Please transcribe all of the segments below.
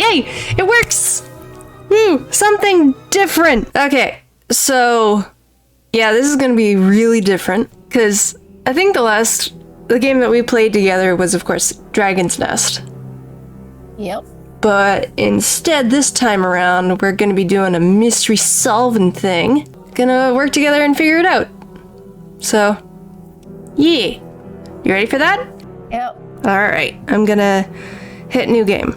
Yay! It works! Woo! Something different! Okay, so... yeah, this is gonna be really different, because I think the game that we played together was, of course, Dragon's Nest. Yep. But instead, this time around, we're gonna be doing a mystery solving thing. Gonna work together and figure it out. So, yeah. You ready for that? Yep. Alright, I'm gonna hit new game.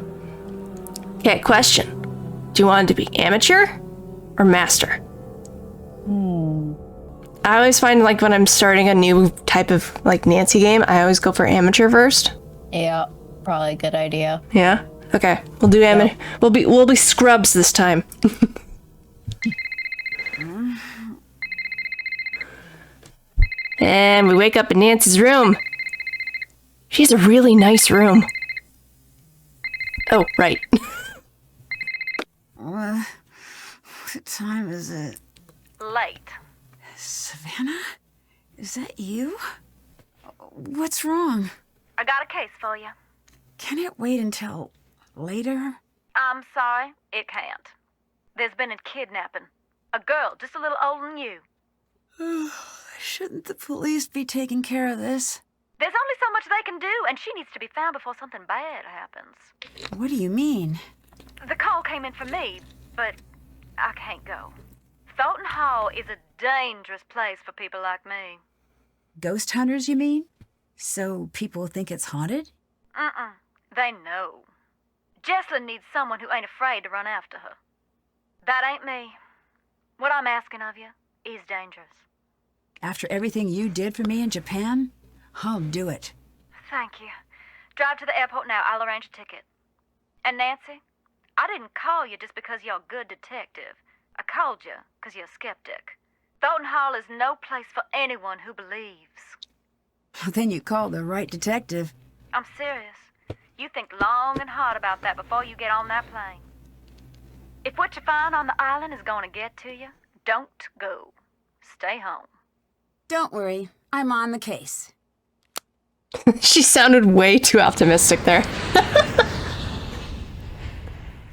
Okay, question. Do you want it to be amateur or master? I always find, like, when I'm starting a new type of, like, Nancy game, I always go for amateur first. Yeah, probably a good idea. Yeah? Okay, we'll do amateur. Yeah. We'll be scrubs this time. And we wake up in Nancy's room. She has a really nice room. Oh, right. What time is it? Late. Savannah? Is that you? What's wrong? I got a case for you. Can it wait until later? I'm sorry, it can't. There's been a kidnapping. A girl just a little older than you. Shouldn't the police be taking care of this? There's only so much they can do, and she needs to be found before something bad happens. What do you mean? The call came in for me, but I can't go. Thornton Hall is a dangerous place for people like me. Ghost hunters, you mean? So people think it's haunted? They know. Jessalyn needs someone who ain't afraid to run after her. That ain't me. What I'm asking of you is dangerous. After everything you did for me in Japan, I'll do it. Thank you. Drive to the airport now. I'll arrange a ticket. And Nancy, I didn't call you just because you're a good detective. I called you because you're a skeptic. Thornton Hall is no place for anyone who believes. Well, then you called the right detective. I'm serious. You think long and hard about that before you get on that plane. If what you find on the island is going to get to you, don't go. Stay home. Don't worry, I'm on the case. She sounded way too optimistic there.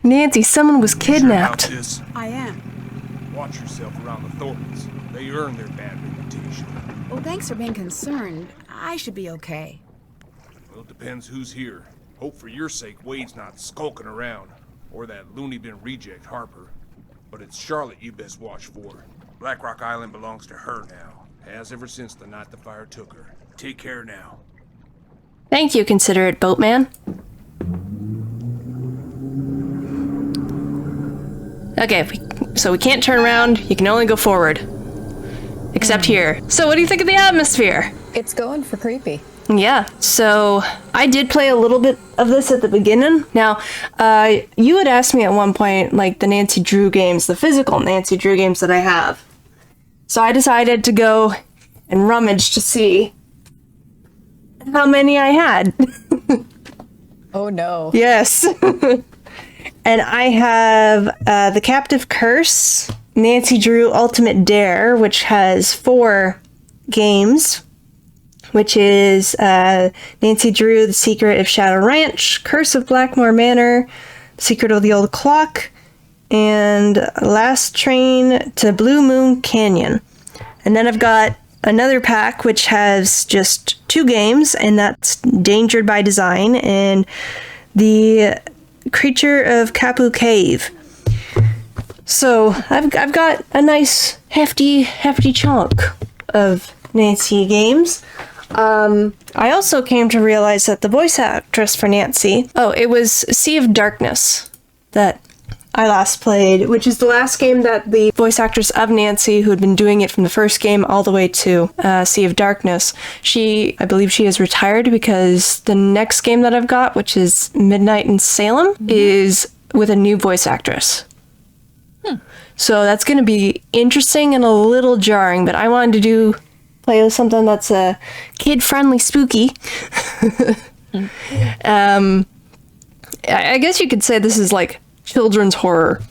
Nancy, someone was kidnapped. Sure about this? I am. Watch yourself around the Thorntons. They earn their bad reputation. Well, thanks for being concerned. I should be okay. Well, it depends who's here. Hope for your sake Wade's not skulking around. Or that loony bin reject Harper. But it's Charlotte you best watch for. Black Rock Island belongs to her now. Has ever since the night the fire took her. Take care now. Thank you, considerate boatman. Okay, so we can't turn around. You can only go forward. Except here. So what do you think of the atmosphere? It's going for creepy. Yeah, so I did play a little bit of this at the beginning. Now, you had asked me at one point, like, the Nancy Drew games, the physical Nancy Drew games that I have. So I decided to go and rummage to see how many I had. Oh no. Yes. And I have The Captive Curse, Nancy Drew Ultimate Dare, which has 4 games, which is Nancy Drew, The Secret of Shadow Ranch, Curse of Blackmore Manor, Secret of the Old Clock, and Last Train to Blue Moon Canyon. And then I've got another pack which has just 2 games, and that's Endangered by Design and The Creature of Kapu Cave. So I've got a nice hefty chunk of Nancy games. I also came to realize that the voice actress for Nancy, it was Sea of Darkness that I last played, which is the last game that the voice actress of Nancy, who had been doing it from the first game all the way to Sea of Darkness, I believe she has retired because the next game that I've got, which is Midnight in Salem, is with a new voice actress. So that's going to be interesting and a little jarring, but I wanted to play with something that's kid-friendly spooky. I guess you could say this is like children's horror,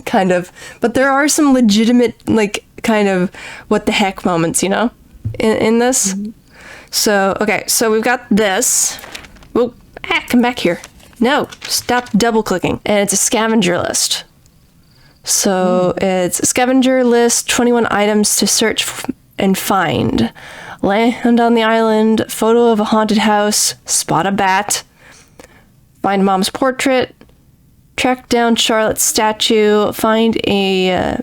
kind of. But there are some legitimate, like, kind of what the heck moments, you know, in this. So, okay, so we've got this. Whoa, come back here. No, stop double clicking. And it's a scavenger list. So it's a scavenger list, 21 items to search and find. Land on the island, photo of a haunted house, spot a bat, find mom's portrait, track down Charlotte's statue, find a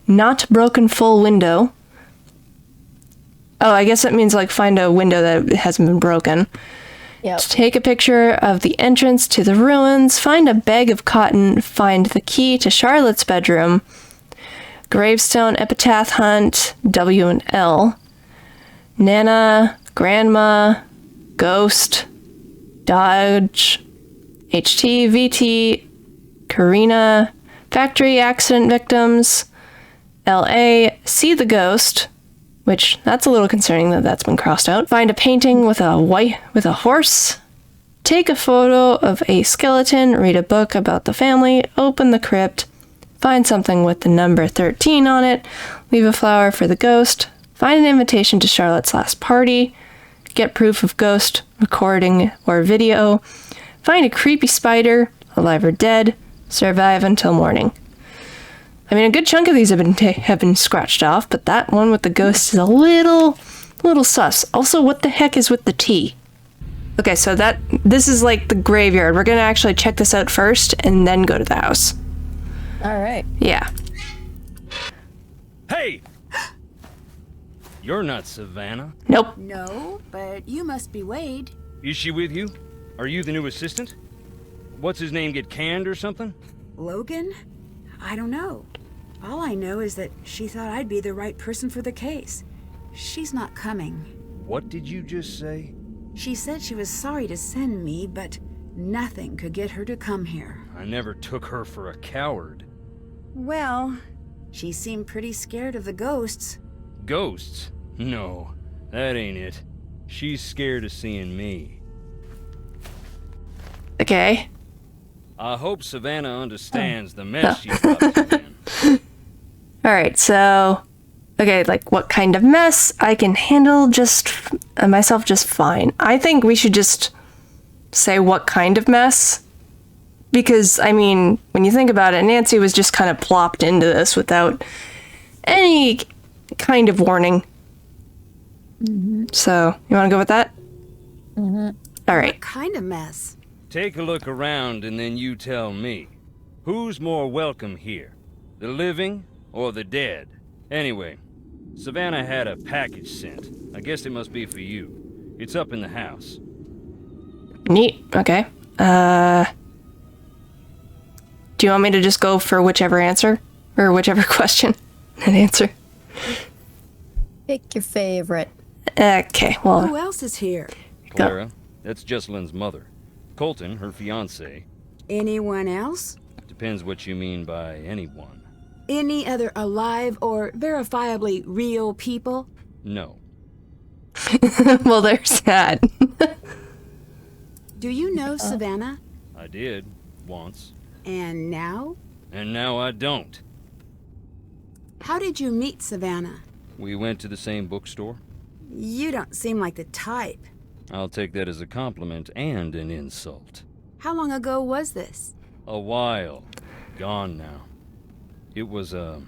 not broken full window. Oh, I guess that means like find a window that hasn't been broken. Yep. Take a picture of the entrance to the ruins, find a bag of cotton, find the key to Charlotte's bedroom, gravestone epitaph hunt, W and L, Nana, Grandma, Ghost, Dodge, HT, VT, Karina, factory accident victims, LA, see the ghost, which that's a little concerning that that's been crossed out. Find a painting with a horse. Take a photo of a skeleton, read a book about the family, open the crypt, find something with the number 13 on it, leave a flower for the ghost, find an invitation to Charlotte's last party, get proof of ghost, recording or video, find a creepy spider, alive or dead, survive until morning. I mean, a good chunk of these have been scratched off, but that one with the ghost is a little sus. Also, what the heck is with the T? Okay, so this is like the graveyard. We're gonna actually check this out first and then go to the house. All right. Yeah. Hey! You're not Savannah. Nope. No, but you must be Wade. Is she with you? Are you the new assistant? What's his name, get canned or something? Logan? I don't know. All I know is that she thought I'd be the right person for the case. She's not coming. What did you just say? She said she was sorry to send me, but nothing could get her to come here. I never took her for a coward. Well, she seemed pretty scared of the ghosts. Ghosts? No, that ain't it. She's scared of seeing me. Okay. I hope Savannah understands the mess she's up to, man. Alright, so... Okay, like, what kind of mess? I can handle myself just fine. I think we should just say what kind of mess. Because, I mean, when you think about it, Nancy was just kind of plopped into this without any kind of warning. Mm-hmm. So, you want to go with that? Mm-hmm. Alright. What kind of mess? Take a look around and then you tell me. Who's more welcome here? The living or the dead? Anyway, Savannah had a package sent. I guess it must be for you. It's up in the house. Neat. Okay. Do you want me to just go for whichever answer? Or whichever question and answer? Pick your favorite. Okay, well... Who else is here? Clara, that's Jessalyn's mother. Colton, her fiancé. Anyone else? Depends what you mean by anyone. Any other alive or verifiably real people? No. Well, there's that. Do you know Savannah? I did, once. And now? And now I don't. How did you meet Savannah? We went to the same bookstore. You don't seem like the type. I'll take that as a compliment and an insult. How long ago was this? A while. Gone now. It was a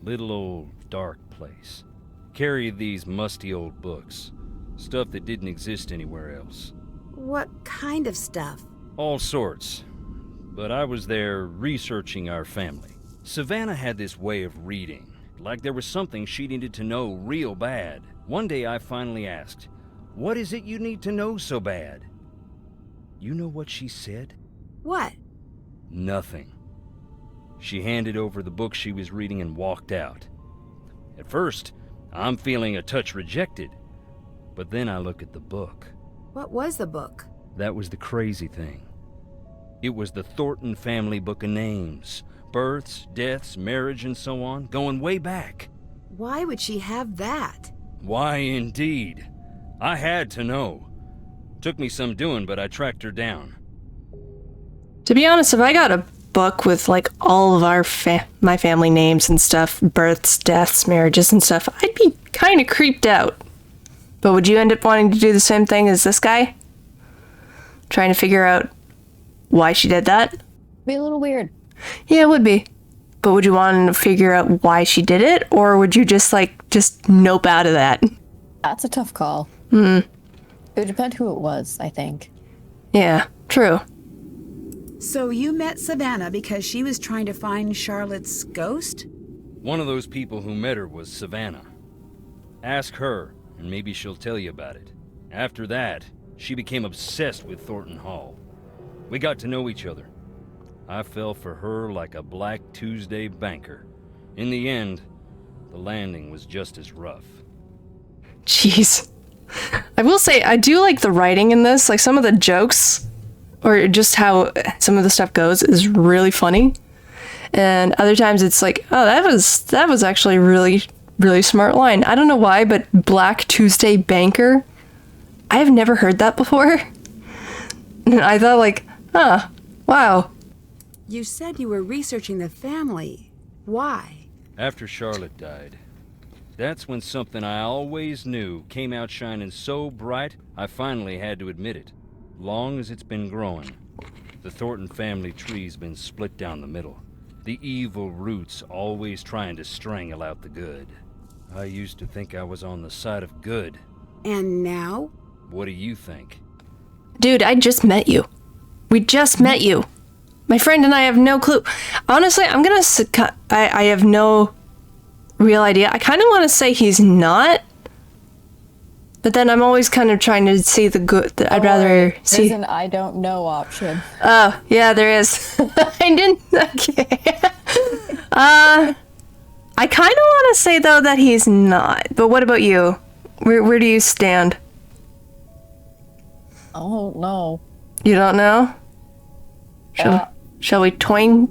little old dark place. Carried these musty old books. Stuff that didn't exist anywhere else. What kind of stuff? All sorts. But I was there researching our family. Savannah had this way of reading, like there was something she needed to know real bad. One day I finally asked, "What is it you need to know so bad?" You know what she said? What? Nothing. She handed over the book she was reading and walked out. At first, I'm feeling a touch rejected, but then I look at the book. What was the book? That was the crazy thing. It was the Thornton family book of names. Births, deaths, marriage, and so on, going way back. Why would she have that? Why, indeed. I had to know. Took me some doing, but I tracked her down. To be honest, if I got a book with like all of our my family names and stuff, births, deaths, marriages and stuff, I'd be kind of creeped out. But would you end up wanting to do the same thing as this guy? Trying to figure out why she did that? Be a little weird. Yeah, it would be. But would you want to figure out why she did it, or would you just nope out of that? That's a tough call. It would depend who it was, I think. Yeah, true. So you met Savannah because she was trying to find Charlotte's ghost? One of those people who met her was Savannah. Ask her, and maybe she'll tell you about it. After that, she became obsessed with Thornton Hall. We got to know each other. I fell for her like a Black Tuesday banker. In the end, the landing was just as rough. Jeez. I will say, I do like the writing in this. Like, some of the jokes, or just how some of the stuff goes, is really funny. And other times it's like, oh, that was actually a really, really smart line. I don't know why, but Black Tuesday banker, I have never heard that before. And I thought, like, wow. You said you were researching the family. Why? After Charlotte died, that's when something I always knew came out shining so bright, I finally had to admit it. Long as it's been growing, the Thornton family tree's been split down the middle. The evil roots always trying to strangle out the good. I used to think I was on the side of good. And now? What do you think? Dude, I just met you. We just met you. My friend and I have no clue. Honestly, I have no real idea. I kind of want to say he's not, but then I'm always kind of trying to see the good. I'd rather see. There's an I don't know option. Oh, yeah, there is. I didn't. Okay. I kind of want to say though that he's not. But what about you? Where do you stand? Oh, no. You don't know? Shall we coin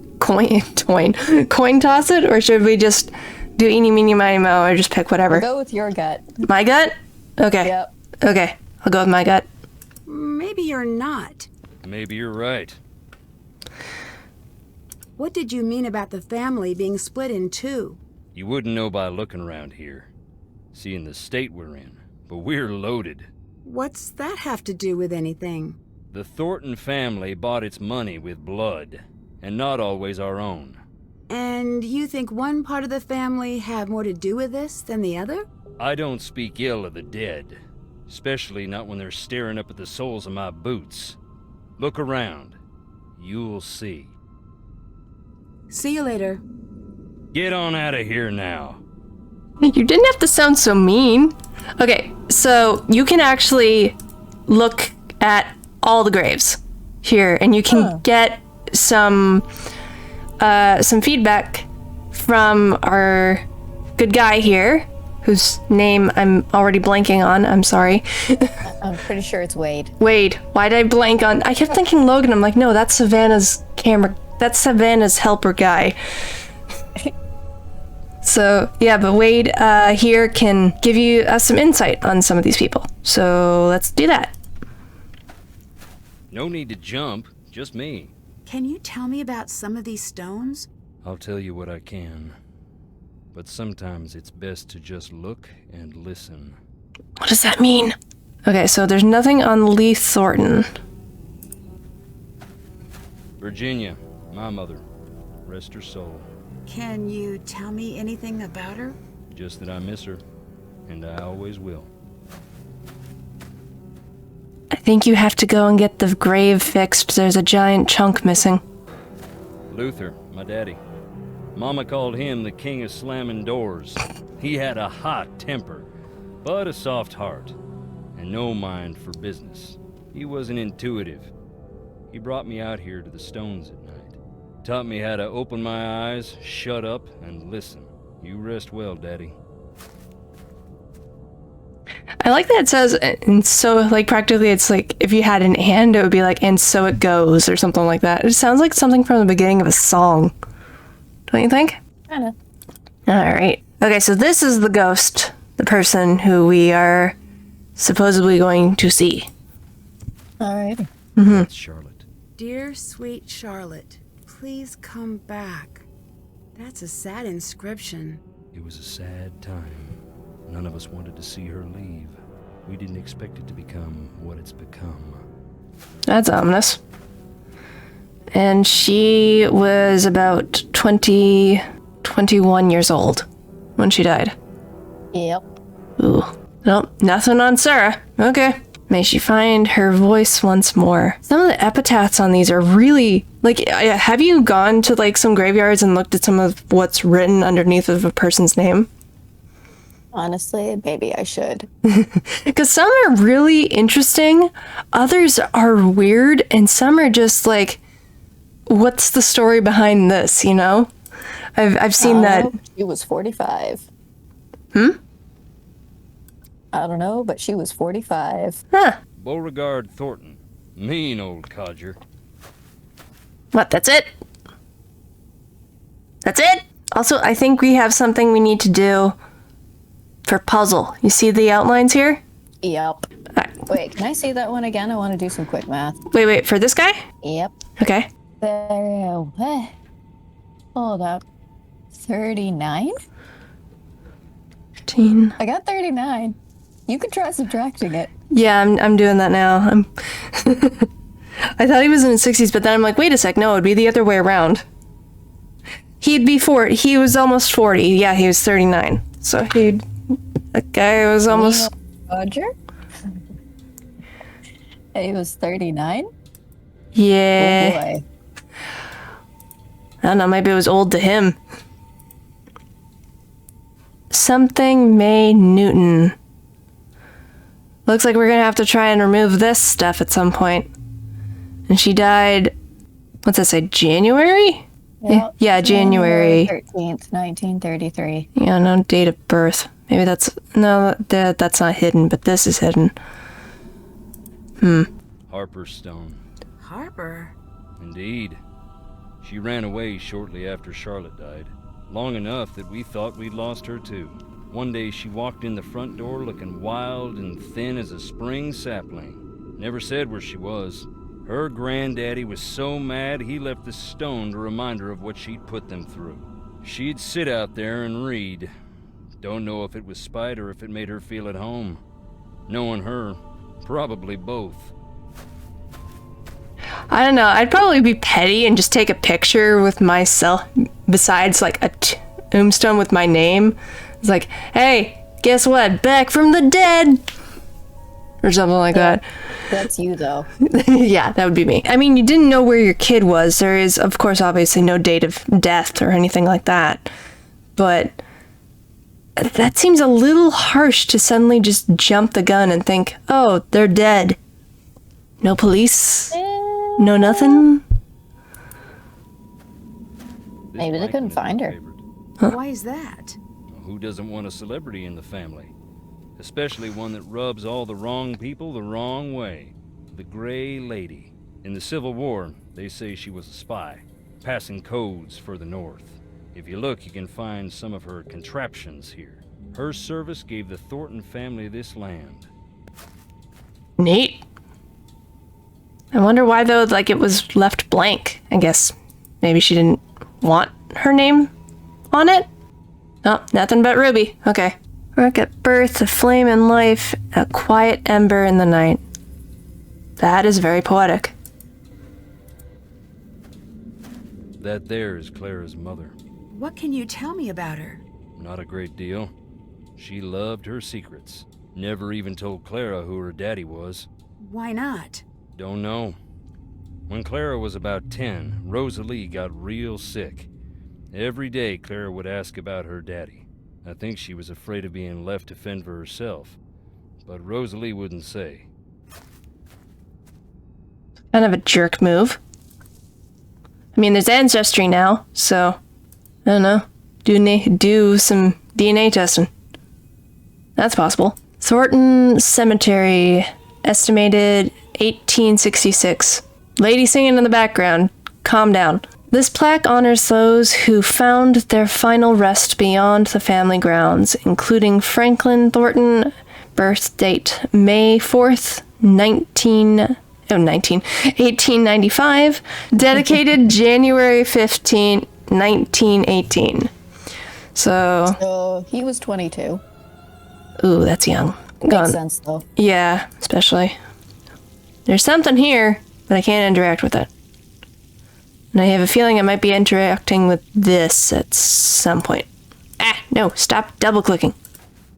toss it, or should we just do eeny, meeny, miny, moe, or just pick whatever? I'll go with your gut. My gut? Okay. Yep. Okay, I'll go with my gut. Maybe you're not. Maybe you're right. What did you mean about the family being split in two? You wouldn't know by looking around here, seeing the state we're in, but we're loaded. What's that have to do with anything? The Thornton family bought its money with blood, and not always our own. And you think one part of the family had more to do with this than the other? I don't speak ill of the dead, especially not when they're staring up at the soles of my boots. Look around. You'll see. See you later. Get on out of here now. You didn't have to sound so mean. Okay, so you can actually look at all the graves here, and you can get some feedback from our good guy here, whose name I'm already blanking on. I'm sorry. I'm pretty sure it's Wade. Wade. Why did I blank on? I kept thinking Logan. I'm like, no, that's Savannah's camera. That's Savannah's helper guy. So, yeah, but Wade here can give you some insight on some of these people. So let's do that. No need to jump, just me. Can you tell me about some of these stones? I'll tell you what I can. But sometimes it's best to just look and listen. What does that mean? Okay, so there's nothing on Lee Thornton. Virginia, my mother. Rest her soul. Can you tell me anything about her? Just that I miss her, and I always will. I think you have to go and get the grave fixed. There's a giant chunk missing. Luther, my daddy. Mama called him the king of slamming doors. He had a hot temper, but a soft heart, and no mind for business. He wasn't intuitive. He brought me out here to the stones at night. Taught me how to open my eyes, shut up, and listen. You rest well, Daddy. I like that it says, and so, like, practically it's like, if you had an and, it would be like, and so it goes, or something like that. It sounds like something from the beginning of a song. Don't you think? Kinda. Alright. Okay, so this is the ghost, the person who we are supposedly going to see. Alrighty. That's Charlotte. Dear sweet Charlotte, please come back. That's a sad inscription. It was a sad time. None of us wanted to see her leave. We didn't expect it to become what it's become. That's ominous. And she was about 21 years old when she died. Yep. Ooh. Nope, nothing on Sarah. Okay. May she find her voice once more. Some of the epitaphs on these are really... Like, have you gone to, like, some graveyards and looked at some of what's written underneath of a person's name? Honestly, maybe I should. Because some are really interesting, others are weird, and some are just like, what's the story behind this, you know? I've seen that. She was 45. Hmm? I don't know, but she was 45. Huh. Beauregard Thornton. Mean old codger. What, that's it? That's it? Also, I think we have something we need to do for puzzle. You see the outlines here? Yep. Wait, can I see that one again? I want to do some quick math. Wait, for this guy? Yep. Okay. There. Hold up. 39? 15. I got 39. You could try subtracting it. Yeah, I'm doing that now. I thought he was in his 60s, but then I'm like, wait a sec, no, it'd be the other way around. He'd be 40. He was almost 40. Yeah, he was 39. So that guy was almost... Roger? He was 39? Yeah. Oh boy. I don't know, maybe it was old to him. Something May Newton. Looks like we're gonna have to try and remove this stuff at some point. And she died, what's that say, January? Yep. Yeah, January 13th, 1933. Yeah, no date of birth. Maybe that's not hidden, but this is hidden. Harper Stone. Harper? Indeed. She ran away shortly after Charlotte died. Long enough that we thought we'd lost her too. One day she walked in the front door looking wild and thin as a spring sapling. Never said where she was. Her granddaddy was so mad he left the stone to remind her of what she'd put them through. She'd sit out there and read. Don't know if it was spite or if it made her feel at home. Knowing her, probably both. I don't know, I'd probably be petty and just take a picture with myself besides like a tombstone with my name. It's like, hey, guess what? Back from the dead! Or something like that. That's you, though. Yeah, that would be me. I mean, you didn't know where your kid was. There is, of course, obviously no date of death or anything like that. But that seems a little harsh to suddenly just jump the gun and think, oh, they're dead. No police? No nothing? Maybe they couldn't find her. Why is that? Who doesn't want a celebrity in the family? Especially one that rubs all the wrong people the wrong way. The Gray Lady. In the Civil War, they say she was a spy, passing codes for the North. If you look, you can find some of her contraptions here. Her service gave the Thornton family this land. Neat. I wonder why, though, like, it was left blank. I guess maybe she didn't want her name on it? Oh, nothing but Ruby. Okay. Work at birth, a flame in life, a quiet ember in the night. That is very poetic. That there is Clara's mother. What can you tell me about her? Not a great deal. She loved her secrets. Never even told Clara who her daddy was. Why not? Don't know. When Clara was about 10, Rosalie got real sick. Every day Clara would ask about her daddy. I think she was afraid of being left to fend for herself. But Rosalie wouldn't say. Kind of a jerk move. I mean, there's Ancestry now, so... I don't know. Do some DNA testing. That's possible. Thorton Cemetery, estimated 1866. Lady singing in the background. Calm down. This plaque honors those who found their final rest beyond the family grounds, including Franklin Thornton, birth date May 4th, 1895, dedicated January 15, 1918. So he was 22. Ooh, that's young. Makes sense, though. Yeah, especially. There's something here, but I can't interact with it. And I have a feeling I might be interacting with this at some point. Ah, no, stop double-clicking.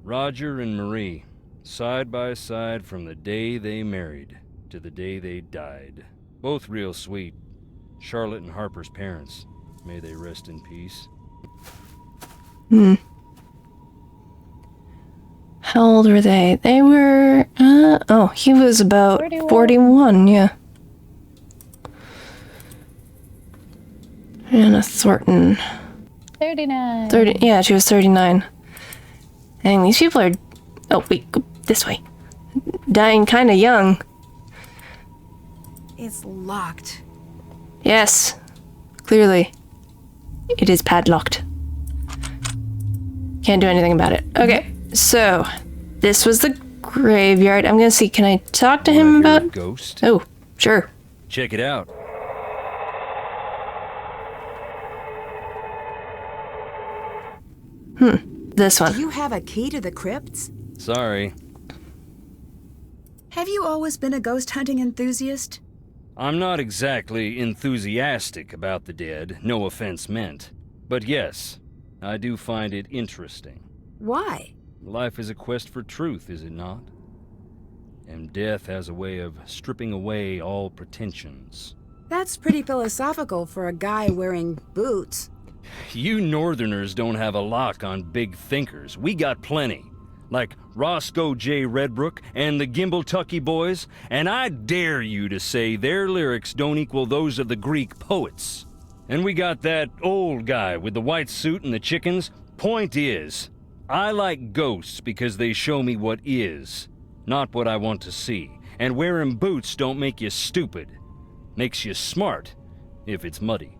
Roger and Marie, side by side from the day they married to the day they died. Both real sweet. Charlotte and Harper's parents. May they rest in peace. How old were they? They were, he was about 41, yeah. Anna Thornton. 39. 30, yeah, she was 39. And these people are, oh wait, go this way. Dying kinda young. It's locked. Yes, clearly. It is padlocked. Can't do anything about it. Okay, so this was the graveyard. I'm gonna see, can I talk to him Wanna hear a about? ghost? Oh, sure. Check it out. This Do one. you have a key to the crypts? Sorry. Have you always been a ghost hunting enthusiast? I'm not exactly enthusiastic about the dead, no offense meant. But yes, I do find it interesting. Why? Life is a quest for truth, is it not? And death has a way of stripping away all pretensions. That's pretty philosophical for a guy wearing boots. You Northerners don't have a lock on big thinkers. We got plenty. Like Roscoe J. Redbrook and the Gimbltucky Boys, and I dare you to say their lyrics don't equal those of the Greek poets. And we got that old guy with the white suit and the chickens. Point is, I like ghosts because they show me what is, not what I want to see. And wearing boots don't make you stupid. Makes you smart, if it's muddy.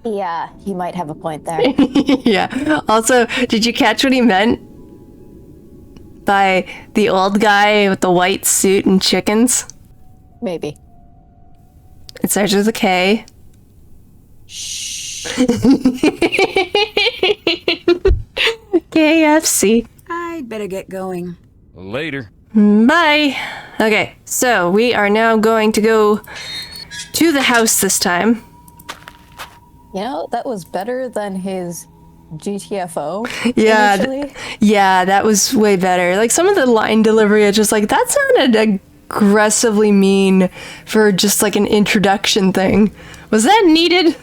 Yeah, he might have a point there. Yeah. Also, did you catch what he meant by the old guy with the white suit and chickens? Maybe. It starts with a K. KFC. I'd better get going. Later. Bye. Okay, so we are now going to go to the house this time. You know, that was better than his GTFO. Yeah, initially. yeah, that was way better. Like some of the line delivery, it's just like that sounded aggressively mean for just like an introduction thing. Was that needed?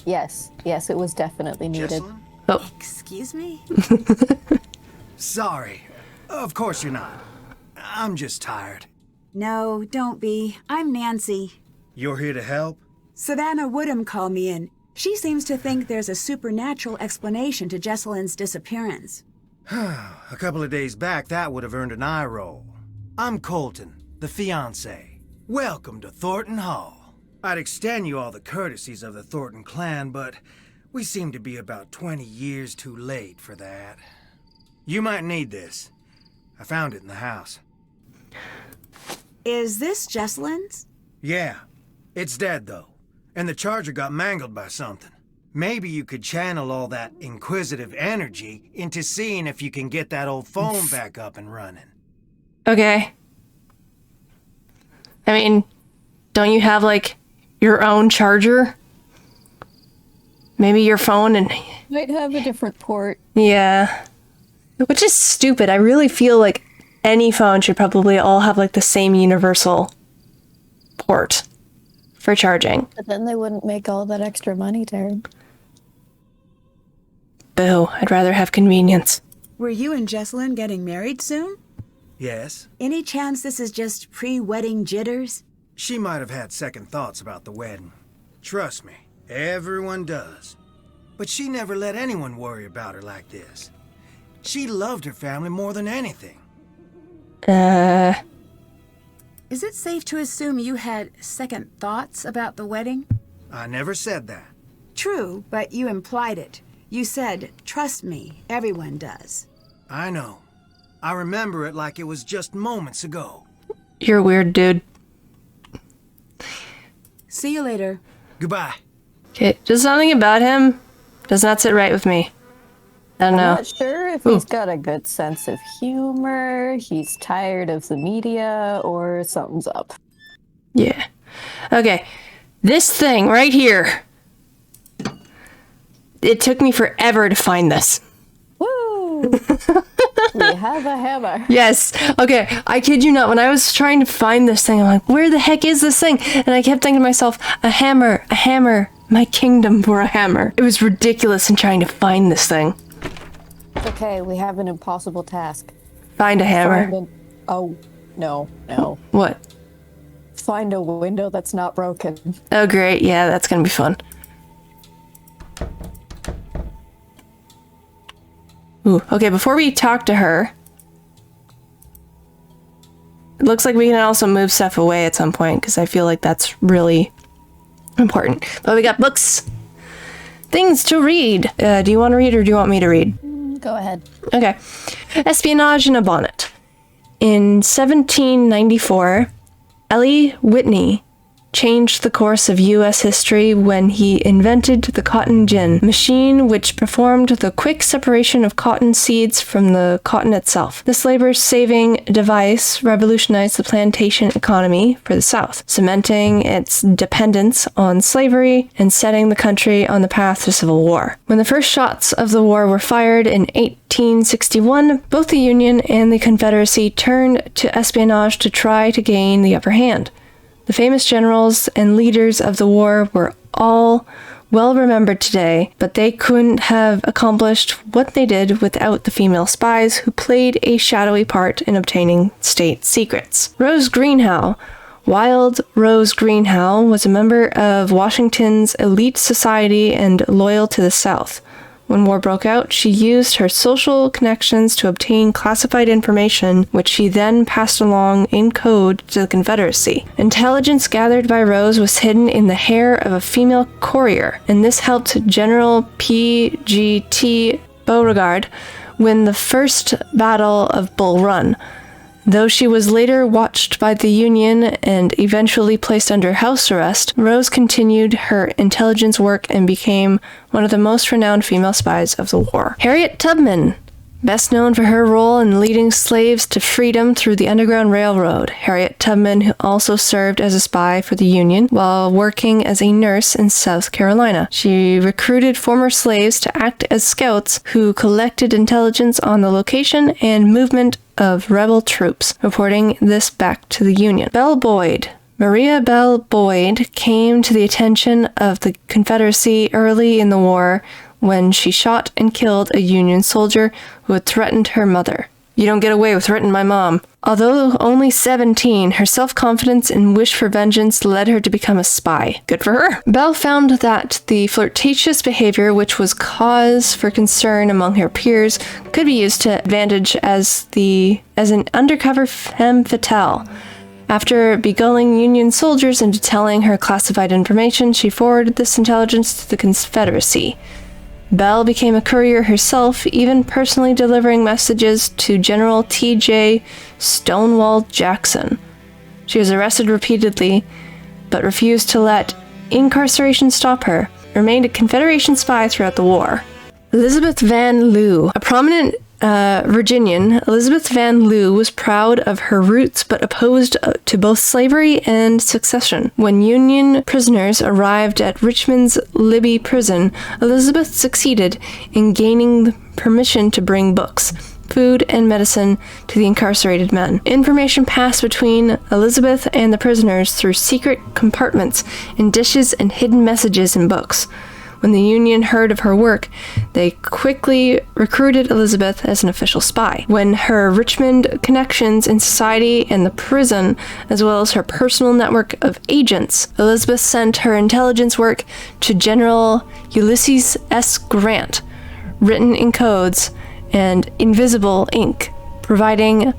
Yes, it was definitely needed. Jessalyn? Oh, Excuse me? Sorry. Of course you're not. I'm just tired. No, don't be. I'm Nancy. You're here to help? Savannah Woodham called me in. She seems to think there's a supernatural explanation to Jessalyn's disappearance. A couple of days back, that would have earned an eye roll. I'm Colton, the fiancé. Welcome to Thornton Hall. I'd extend you all the courtesies of the Thornton clan, but we seem to be about 20 years too late for that. You might need this. I found it in the house. Is this Jessalyn's? Yeah, it's dead though, and the charger got mangled by something. Maybe you could channel all that inquisitive energy into seeing if you can get that old phone back up and running. okay. I mean, don't you have like your own charger? Maybe your phone and Might have a different port. yeah. Which is stupid. I really feel like any phone should probably all have like the same universal port for charging. But then they wouldn't make all that extra money, Darren. Boo, I'd rather have convenience. Were you and Jessalyn getting married soon? Yes? Any chance this is just pre-wedding jitters? She might have had second thoughts about the wedding. Trust me, everyone does. But she never let anyone worry about her like this. She loved her family more than anything. Is it safe to assume you had second thoughts about the wedding? I never said that. True, but you implied it. You said, trust me, everyone does. I know. I remember it like it was just moments ago. You're a weird dude. See you later. Goodbye. Okay, just something about him does not sit right with me. I don't I'm know. not sure if he's got a good sense of humor, he's tired of the media, or something's up. Yeah. Okay. This thing right here. It took me forever to find this. Woo! We have a hammer. Yes. Okay. I kid you not. When I was trying to find this thing, I'm like, where the heck is this thing? And I kept thinking to myself, a hammer, my kingdom for a hammer. It was ridiculous in trying to find this thing. It's okay, we have an impossible task. Find a hammer. Oh, no. What? Find a window that's not broken. Oh, great. Yeah, that's going to be fun. Ooh, okay, before we talk to her, it looks like we can also move stuff away at some point, because I feel like that's really important. But we got books. Things to read. Do you want to read or do you want me to read? Go ahead. Okay. Espionage in a Bonnet. In 1794, Eli Whitney changed the course of U.S. history when he invented the cotton gin machine, which performed the quick separation of cotton seeds from the cotton itself. This labor-saving device revolutionized the plantation economy for the South, cementing its dependence on slavery and setting the country on the path to civil war. When the first shots of the war were fired in 1861, both the Union and the Confederacy turned to espionage to try to gain the upper hand. The famous generals and leaders of the war were all well remembered today, but they couldn't have accomplished what they did without the female spies who played a shadowy part in obtaining state secrets. Rose Greenhow. Wild Rose Greenhow was a member of Washington's elite society and loyal to the South. When war broke out, she used her social connections to obtain classified information, which she then passed along in code to the Confederacy. Intelligence gathered by Rose was hidden in the hair of a female courier, and this helped General P.G.T. Beauregard win the First Battle of Bull Run. Though she was later watched by the Union and eventually placed under house arrest, Rose continued her intelligence work and became one of the most renowned female spies of the war. Harriet Tubman, best known for her role in leading slaves to freedom through the Underground Railroad. Harriet Tubman also served as a spy for the Union while working as a nurse in South Carolina. She recruited former slaves to act as scouts who collected intelligence on the location and movement of rebel troops, reporting this back to the Union. Belle Boyd. Maria Belle Boyd came to the attention of the Confederacy early in the war when she shot and killed a Union soldier who had threatened her mother. You don't get away with threatening my mom. Although only 17, her self-confidence and wish for vengeance led her to become a spy. Good for her. Belle found that the flirtatious behavior, which was cause for concern among her peers, could be used to advantage as an undercover femme fatale. After beguiling Union soldiers into telling her classified information, she forwarded this intelligence to the Confederacy. Belle became a courier herself, even personally delivering messages to General T.J. Stonewall Jackson. She was arrested repeatedly, but refused to let incarceration stop her, remained a Confederation spy throughout the war. Elizabeth Van Lew. A prominent Virginian, Elizabeth Van Lew was proud of her roots but opposed to both slavery and secession. When Union prisoners arrived at Richmond's Libby prison, Elizabeth succeeded in gaining permission to bring books, food, and medicine to the incarcerated men. Information passed between Elizabeth and the prisoners through secret compartments in dishes and hidden messages in books. When the Union heard of her work, they quickly recruited Elizabeth as an official spy. When her Richmond connections in society and the prison, as well as her personal network of agents, Elizabeth sent her intelligence work to General Ulysses S. Grant, written in codes and invisible ink, providing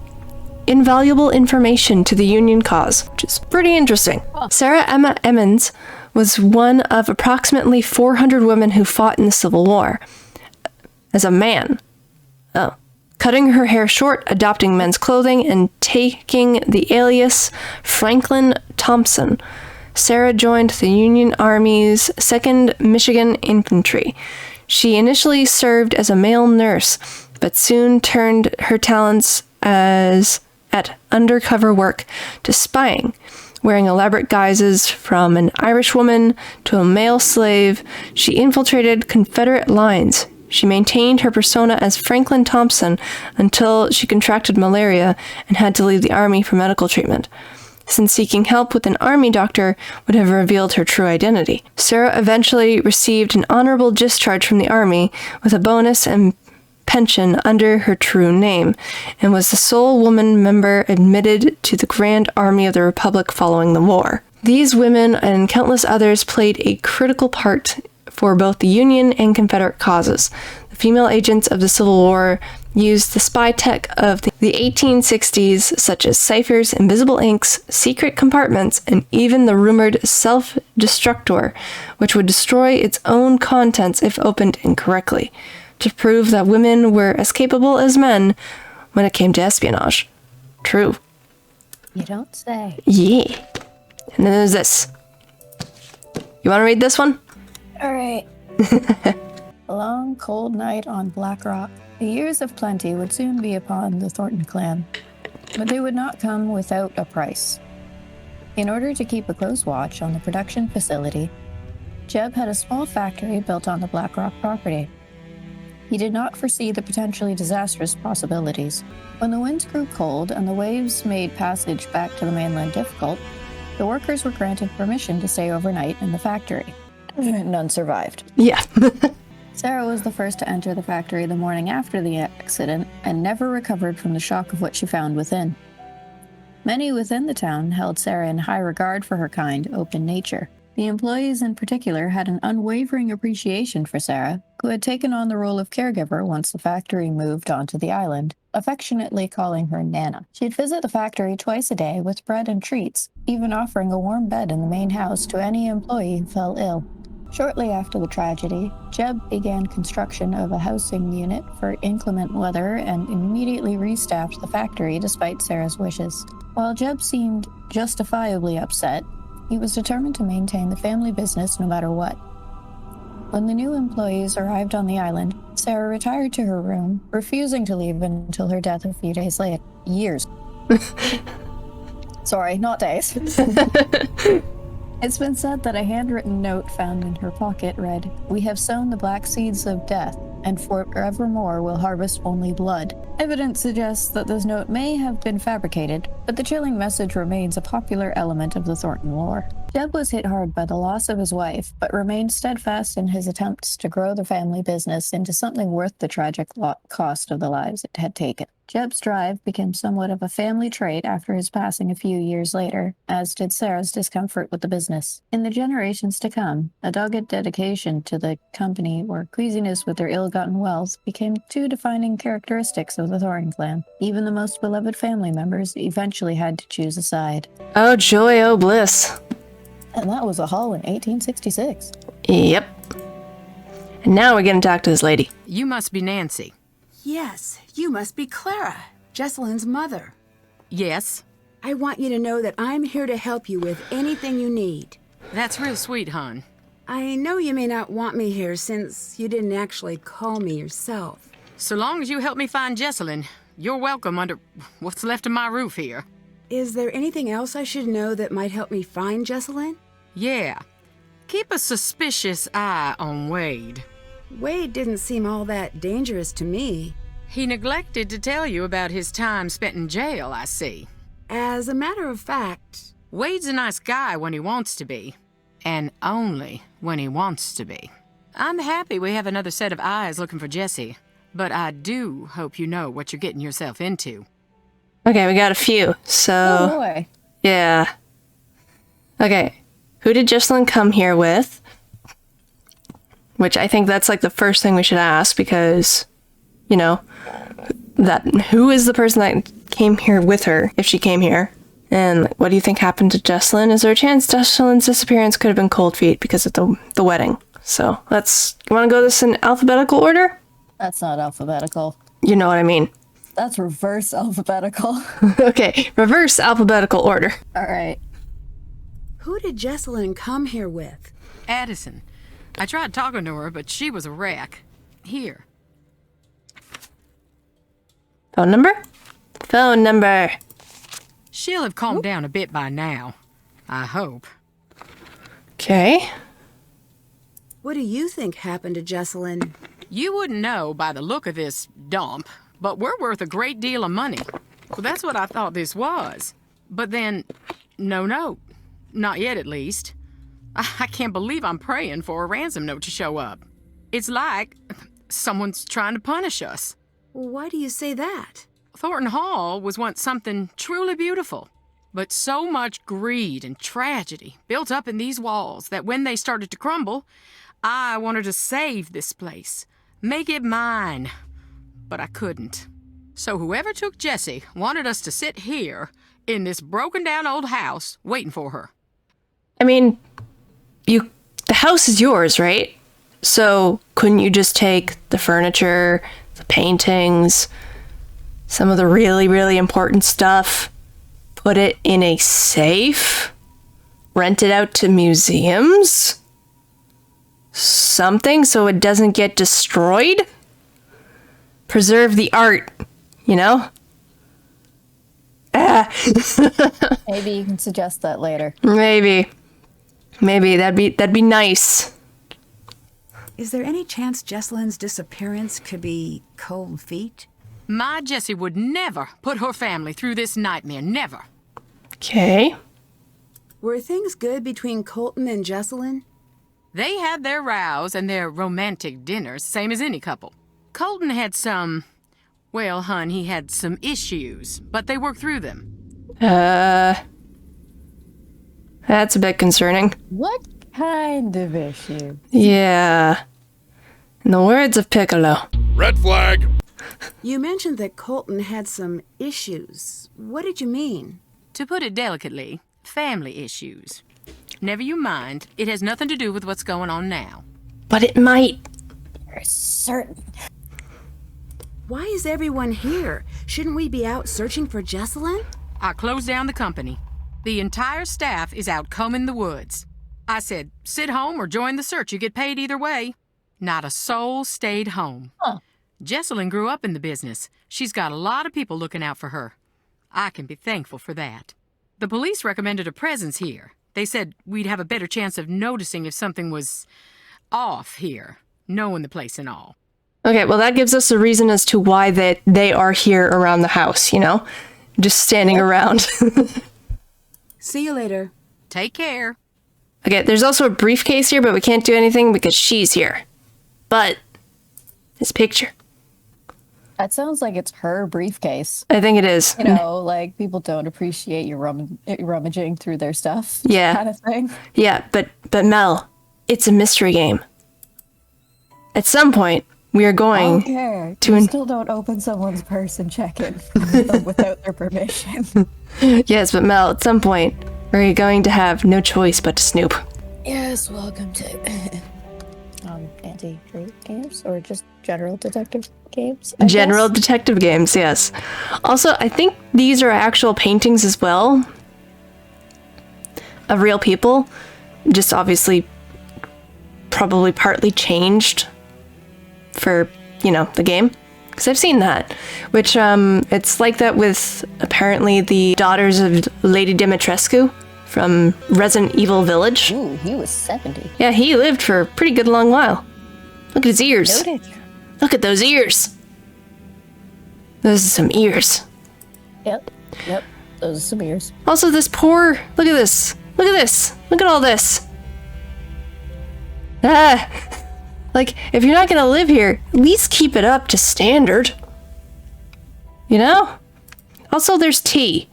invaluable information to the Union cause, which is pretty interesting. Sarah Emma Emmons was one of approximately 400 women who fought in the Civil War. As a man. Cutting her hair short, adopting men's clothing, and taking the alias Franklin Thompson, Sarah joined the Union Army's 2nd Michigan Infantry. She initially served as a male nurse, but soon turned her talents at undercover work to spying, Wearing elaborate guises from an Irish woman to a male slave, she infiltrated Confederate lines. She maintained her persona as Franklin Thompson until she contracted malaria and had to leave the army for medical treatment, since seeking help with an army doctor would have revealed her true identity. Sarah eventually received an honorable discharge from the army with a bonus and pension under her true name, and was the sole woman member admitted to the Grand Army of the Republic following the war. These women and countless others played a critical part for both the Union and Confederate causes. The female agents of the Civil War used the spy tech of the 1860s, such as ciphers, invisible inks, secret compartments, and even the rumored self-destructor, which would destroy its own contents if opened incorrectly, to prove that women were as capable as men when it came to espionage. True. You don't say. Yeah. And then there's this. You want to read this one? All right. A long, cold night on Black Rock. The years of plenty would soon be upon the Thornton clan, but they would not come without a price. In order to keep a close watch on the production facility, Jeb had a small factory built on the Black Rock property. He did not foresee the potentially disastrous possibilities. When the winds grew cold and the waves made passage back to the mainland difficult, the workers were granted permission to stay overnight in the factory. None survived. Yeah. Sarah was the first to enter the factory the morning after the accident and never recovered from the shock of what she found within. Many within the town held Sarah in high regard for her kind, open nature. The employees in particular had an unwavering appreciation for Sarah, who had taken on the role of caregiver once the factory moved onto the island, affectionately calling her Nana. She'd visit the factory twice a day with bread and treats, even offering a warm bed in the main house to any employee who fell ill. Shortly after the tragedy, Jeb began construction of a housing unit for inclement weather and immediately restaffed the factory despite Sarah's wishes. While Jeb seemed justifiably upset, he was determined to maintain the family business no matter what. When the new employees arrived on the island, Sarah retired to her room, refusing to leave until her death a few days later. Years. Sorry, not days. It's been said that a handwritten note found in her pocket read, "We have sown the black seeds of death, and forevermore will harvest only blood." Evidence suggests that this note may have been fabricated, but the chilling message remains a popular element of the Thornton lore. Jeb was hit hard by the loss of his wife, but remained steadfast in his attempts to grow the family business into something worth the tragic cost of the lives it had taken. Jeb's drive became somewhat of a family trait after his passing a few years later, as did Sarah's discomfort with the business. In the generations to come, a dogged dedication to the company or queasiness with their ill-gotten wealth became two defining characteristics of the Thornton clan. Even the most beloved family members eventually had to choose a side. Oh joy, oh bliss. And that was a haul in 1866. Yep. And now we're gonna talk to this lady. You must be Nancy. Yes, you must be Clara, Jessalyn's mother. Yes. I want you to know that I'm here to help you with anything you need. That's real sweet, hon. I know you may not want me here since you didn't actually call me yourself. So long as you help me find Jessalyn, you're welcome under what's left of my roof here. Is there anything else I should know that might help me find Jessalyn? Yeah. Keep a suspicious eye on Wade. Wade didn't seem all that dangerous to me. He neglected to tell you about his time spent in jail, I see. As a matter of fact... Wade's a nice guy when he wants to be. And only when he wants to be. I'm happy we have another set of eyes looking for Jessie. But I do hope you know what you're getting yourself into. Okay, we got a few, so... Oh boy. Yeah. Okay, who did Jessalyn come here with? Which I think that's like the first thing we should ask because, you know, that who is the person that came here with her if she came here? And what do you think happened to Jessalyn? Is there a chance Jessalyn's disappearance could have been cold feet because of the wedding? So you want to go this in alphabetical order? That's not alphabetical. You know what I mean. That's reverse alphabetical. Okay, reverse alphabetical order. All right. Who did Jessalyn come here with? Addison. I tried talking to her, but she was a wreck. Here. Phone number? Phone number. She'll have calmed down a bit by now. I hope. Okay. What do you think happened to Jessalyn? You wouldn't know by the look of this dump, but we're worth a great deal of money. Well, that's what I thought this was. But then, no, not yet at least. I can't believe I'm praying for a ransom note to show up. It's like someone's trying to punish us. Why do you say that? Thornton Hall was once something truly beautiful, but so much greed and tragedy built up in these walls that when they started to crumble, I wanted to save this place, make it mine, but I couldn't. So whoever took Jessie wanted us to sit here in this broken down old house waiting for her. I mean, the house is yours, right? So couldn't you just take the furniture, the paintings, some of the really, really important stuff, put it in a safe, rent it out to museums? Something so it doesn't get destroyed? Preserve the art, you know? Maybe you can suggest that later. Maybe that'd be nice. Is there any chance Jessalyn's disappearance could be cold feet? My Jessie would never put her family through this nightmare, never. Okay. Were things good between Colton and Jessalyn? They had their rows and their romantic dinners, same as any couple. Colton had well, hun, he had some issues, but they worked through them. That's a bit concerning. What kind of issue? Yeah. In the words of Piccolo. Red flag! You mentioned that Colton had some issues. What did you mean? To put it delicately, family issues. Never you mind, it has nothing to do with what's going on now. But it might. You're certain. Why is everyone here? Shouldn't we be out searching for Jessalyn? I closed down the company. The entire staff is out combing the woods. I said, sit home or join the search. You get paid either way. Not a soul stayed home. Huh. Jessalyn grew up in the business. She's got a lot of people looking out for her. I can be thankful for that. The police recommended a presence here. They said we'd have a better chance of noticing if something was off here, knowing the place and all. Okay, well that gives us a reason as to why they are here around the house, you know? Just standing around. See you later. Take care. Okay, there's also a briefcase here, but we can't do anything because she's here. But this picture. That sounds like it's her briefcase. I think it is. You know, like people don't appreciate you rummaging through their stuff. Yeah. Kind of thing. Yeah, but Mel, it's a mystery game. At some point, we are going to... You still don't open someone's purse and check it without their permission. Yes, but Mel, at some point, we're going to have no choice but to snoop. Yes, welcome to anti-truth games or just general detective games. General detective games, yes. Also, I think these are actual paintings as well of real people. Just obviously probably partly changed for, you know, the game. Because I've seen that. Which, it's like that with apparently the daughters of Lady Dimitrescu from Resident Evil Village. Ooh, he was 70. Yeah, he lived for a pretty good long while. Look at his ears. Noted. Look at those ears. Those are some ears. Yep. Those are some ears. Also, this poor... Look at this. Look at this. Look at all this. Like, if you're not gonna live here, at least keep it up to standard. You know? Also, there's tea.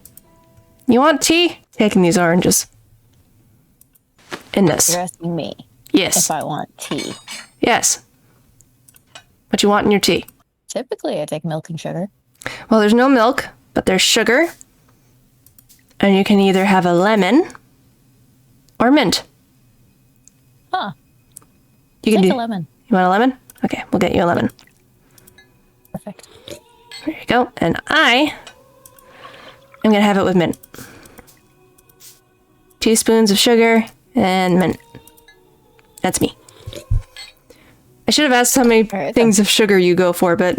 You want tea? Taking these oranges. And this. You're asking me Yes. if I want tea. Yes. What you want in your tea? Typically, I take milk and sugar. Well, there's no milk, but there's sugar. And you can either have a lemon or mint. Huh. You can Take do a lemon. You want a lemon? Okay, we'll get you a lemon. Perfect. There you go. And I am going to have it with mint. 2 spoons of sugar and mint. That's me. I should have asked how many things of sugar you go for, but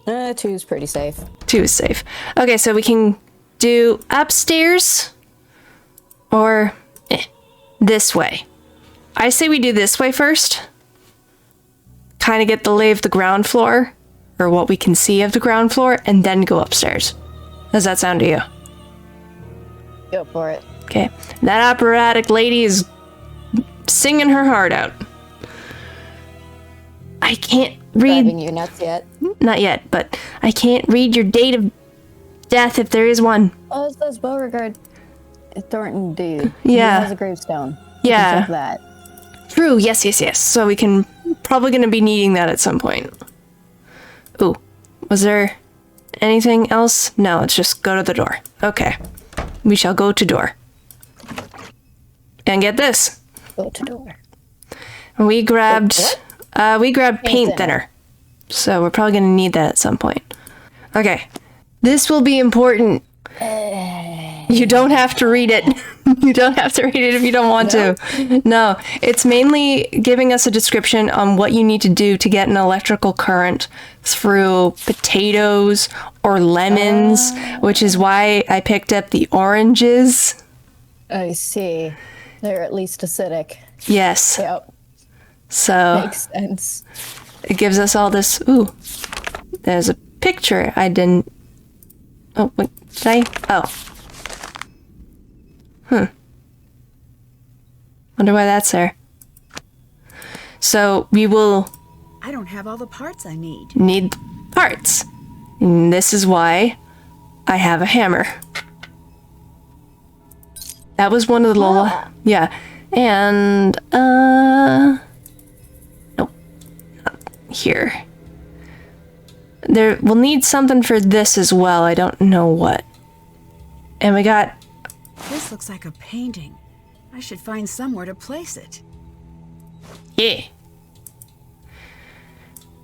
2 is pretty safe. 2 is safe. Okay, so we can do upstairs Or this way. I say we do this way first. Kind of get the lay of the ground floor, or what we can see of the ground floor, and then go upstairs. Does that sound to you? Go for it. Okay. That operatic lady is singing her heart out. I can't read... Driving you nuts yet? Not yet, but I can't read your date of death if there is one. Oh, it says Beauregard. Thornton dude. Yeah. He has a gravestone. You Yeah. can check that. True, yes. So we can... Probably going to be needing that at some point. Ooh. Was there anything else? No, let's just go to the door. Okay. We shall go to door. And get this. Go to door. We grabbed... we grabbed paint thinner. thinner. So we're probably going to need that at some point. Okay. This will be important. You don't have to read it. You don't have to read it if you don't want to. No. It's mainly giving us a description on what you need to do to get an electrical current through potatoes or lemons, which is why I picked up the oranges. I see. They're at least acidic. Yes. Yep. So Makes sense. it gives us all this. Ooh. There's a picture I didn't... Oh, wait, did I? Oh. Wonder why that's there. So we will I don't have all the parts I need. need parts. And this is why I have a hammer. That was one of the little... Yeah. And, nope. Not here. We'll need something for this as well. I don't know what. And we got... This looks like a painting. I should find somewhere to place it. Yeah.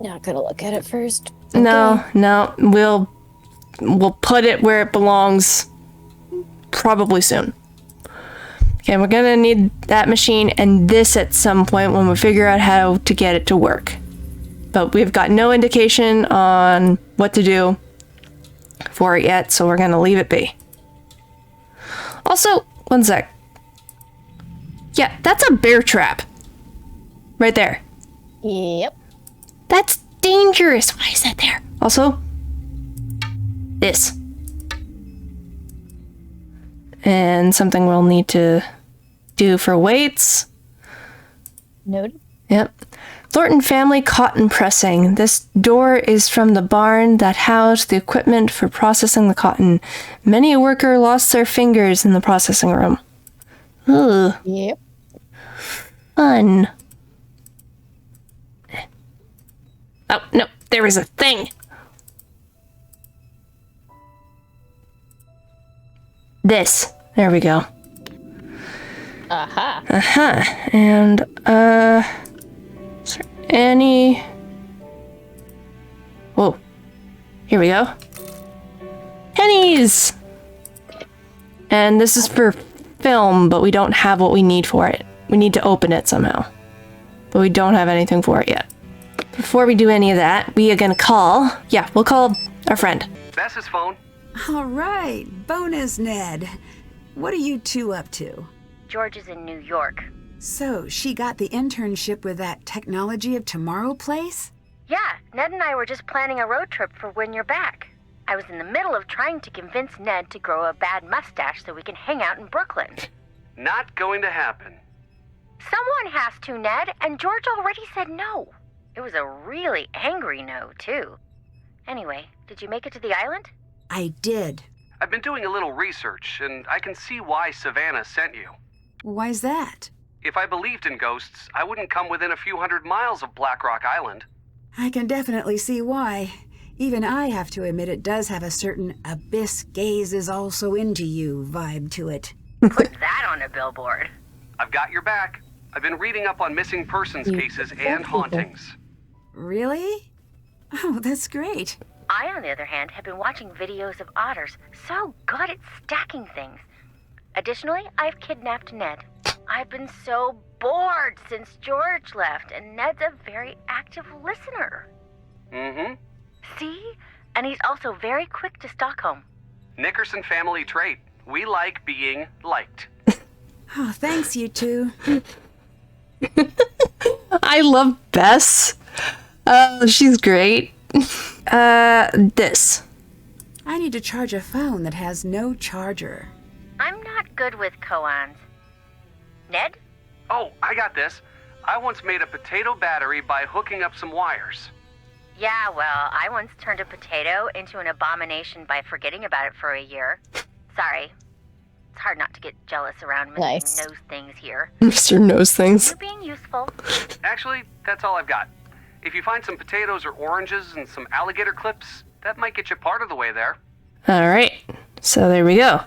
Not gonna look at it first. No. We'll put it where it belongs probably soon. Okay, we're gonna need that machine and this at some point when we figure out how to get it to work. But we've got no indication on what to do for it yet, so we're gonna leave it be. Also, one sec. Yeah, that's a bear trap. Right there. Yep. That's dangerous. Why is that there? Also, this. And something we'll need to do for weights. Noted. Yep. Thornton family cotton pressing. This door is from the barn that housed the equipment for processing the cotton. Many a worker lost their fingers in the processing room. Ugh. Yep. Fun. Oh, no. There is a thing. This. There we go. Aha. And, is there any... Whoa. Here we go. Pennies! And this is for film, but we don't have what we need for it. We need to open it somehow. But we don't have anything for it yet. Before we do any of that, we are gonna call... Yeah, we'll call our friend. That's his phone. All right, bonus Ned. What are you two up to? George is in New York. So, she got the internship with that Technology of Tomorrow place? Yeah, Ned and I were just planning a road trip for when you're back. I was in the middle of trying to convince Ned to grow a bad mustache so we can hang out in Brooklyn. Not going to happen. Someone has to, Ned, and George already said no. It was a really angry no, too. Anyway, did you make it to the island? I did. I've been doing a little research, and I can see why Savannah sent you. Why's that? If I believed in ghosts, I wouldn't come within a few hundred miles of Black Rock Island. I can definitely see why. Even I have to admit it does have a certain abyss gaze is also into you vibe to it. Put that on a billboard. I've got your back. I've been reading up on missing persons cases and hauntings. Really? Oh, that's great. I, on the other hand, have been watching videos of otters so good at stacking things. Additionally, I've kidnapped Ned. I've been so bored since George left, and Ned's a very active listener. Mm-hmm. See? And he's also very quick to Stockholm. Nickerson family trait. We like being liked. Oh, thanks, you two. I love Bess. Oh, she's great. This. I need to charge a phone that has no charger. I'm not good with koans. Ned? Oh, I got this. I once made a potato battery by hooking up some wires. Yeah, well, I once turned a potato into an abomination by forgetting about it for a year. Sorry. It's hard not to get jealous around Mr. Nice. Knows Things here. Mr. Knows Things. You being useful. Actually, that's all I've got. If you find some potatoes or oranges and some alligator clips, that might get you part of the way there. Alright, so there we go.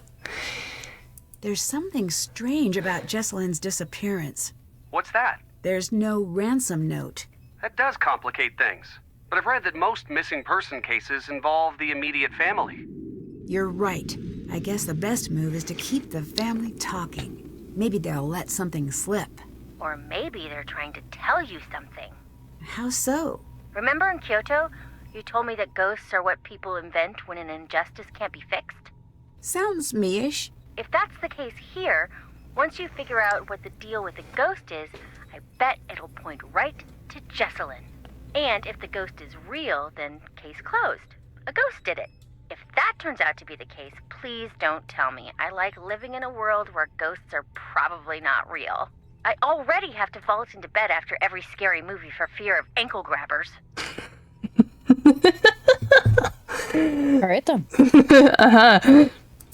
There's something strange about Jessalyn's disappearance. What's that? There's no ransom note. That does complicate things. But I've read that most missing person cases involve the immediate family. You're right. I guess the best move is to keep the family talking. Maybe they'll let something slip. Or maybe they're trying to tell you something. How so? Remember in Kyoto, you told me that ghosts are what people invent when an injustice can't be fixed? Sounds me-ish. If that's the case here, once you figure out what the deal with the ghost is, I bet it'll point right to Jessalyn. And if the ghost is real, then case closed. A ghost did it. If that turns out to be the case, please don't tell me. I like living in a world where ghosts are probably not real. I already have to vault into bed after every scary movie for fear of ankle grabbers. All right, then.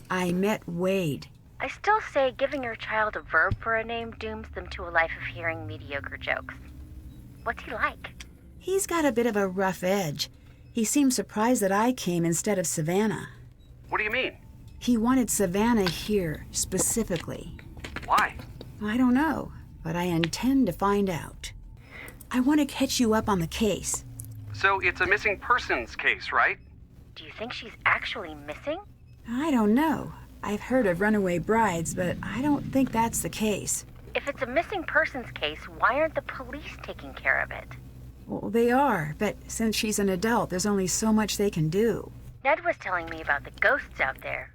I met Wade. I still say giving your child a verb for a name dooms them to a life of hearing mediocre jokes. What's he like? He's got a bit of a rough edge. He seemed surprised that I came instead of Savannah. What do you mean? He wanted Savannah here, specifically. Why? I don't know, but I intend to find out. I want to catch you up on the case. So it's a missing persons case, right? Do you think she's actually missing? I don't know. I've heard of runaway brides, but I don't think that's the case. If it's a missing persons case, why aren't the police taking care of it? Well, they are, but since she's an adult, there's only so much they can do. Ned was telling me about the ghosts out there.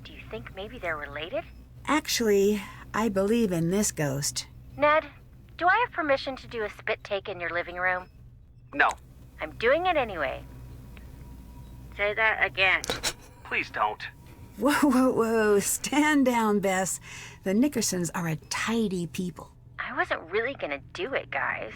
Do you think maybe they're related? Actually, I believe in this ghost. Ned, do I have permission to do a spit take in your living room? No. I'm doing it anyway. Say that again. Please don't. Whoa, whoa, whoa. Stand down, Bess. The Nickersons are a tidy people. I wasn't really gonna do it, guys.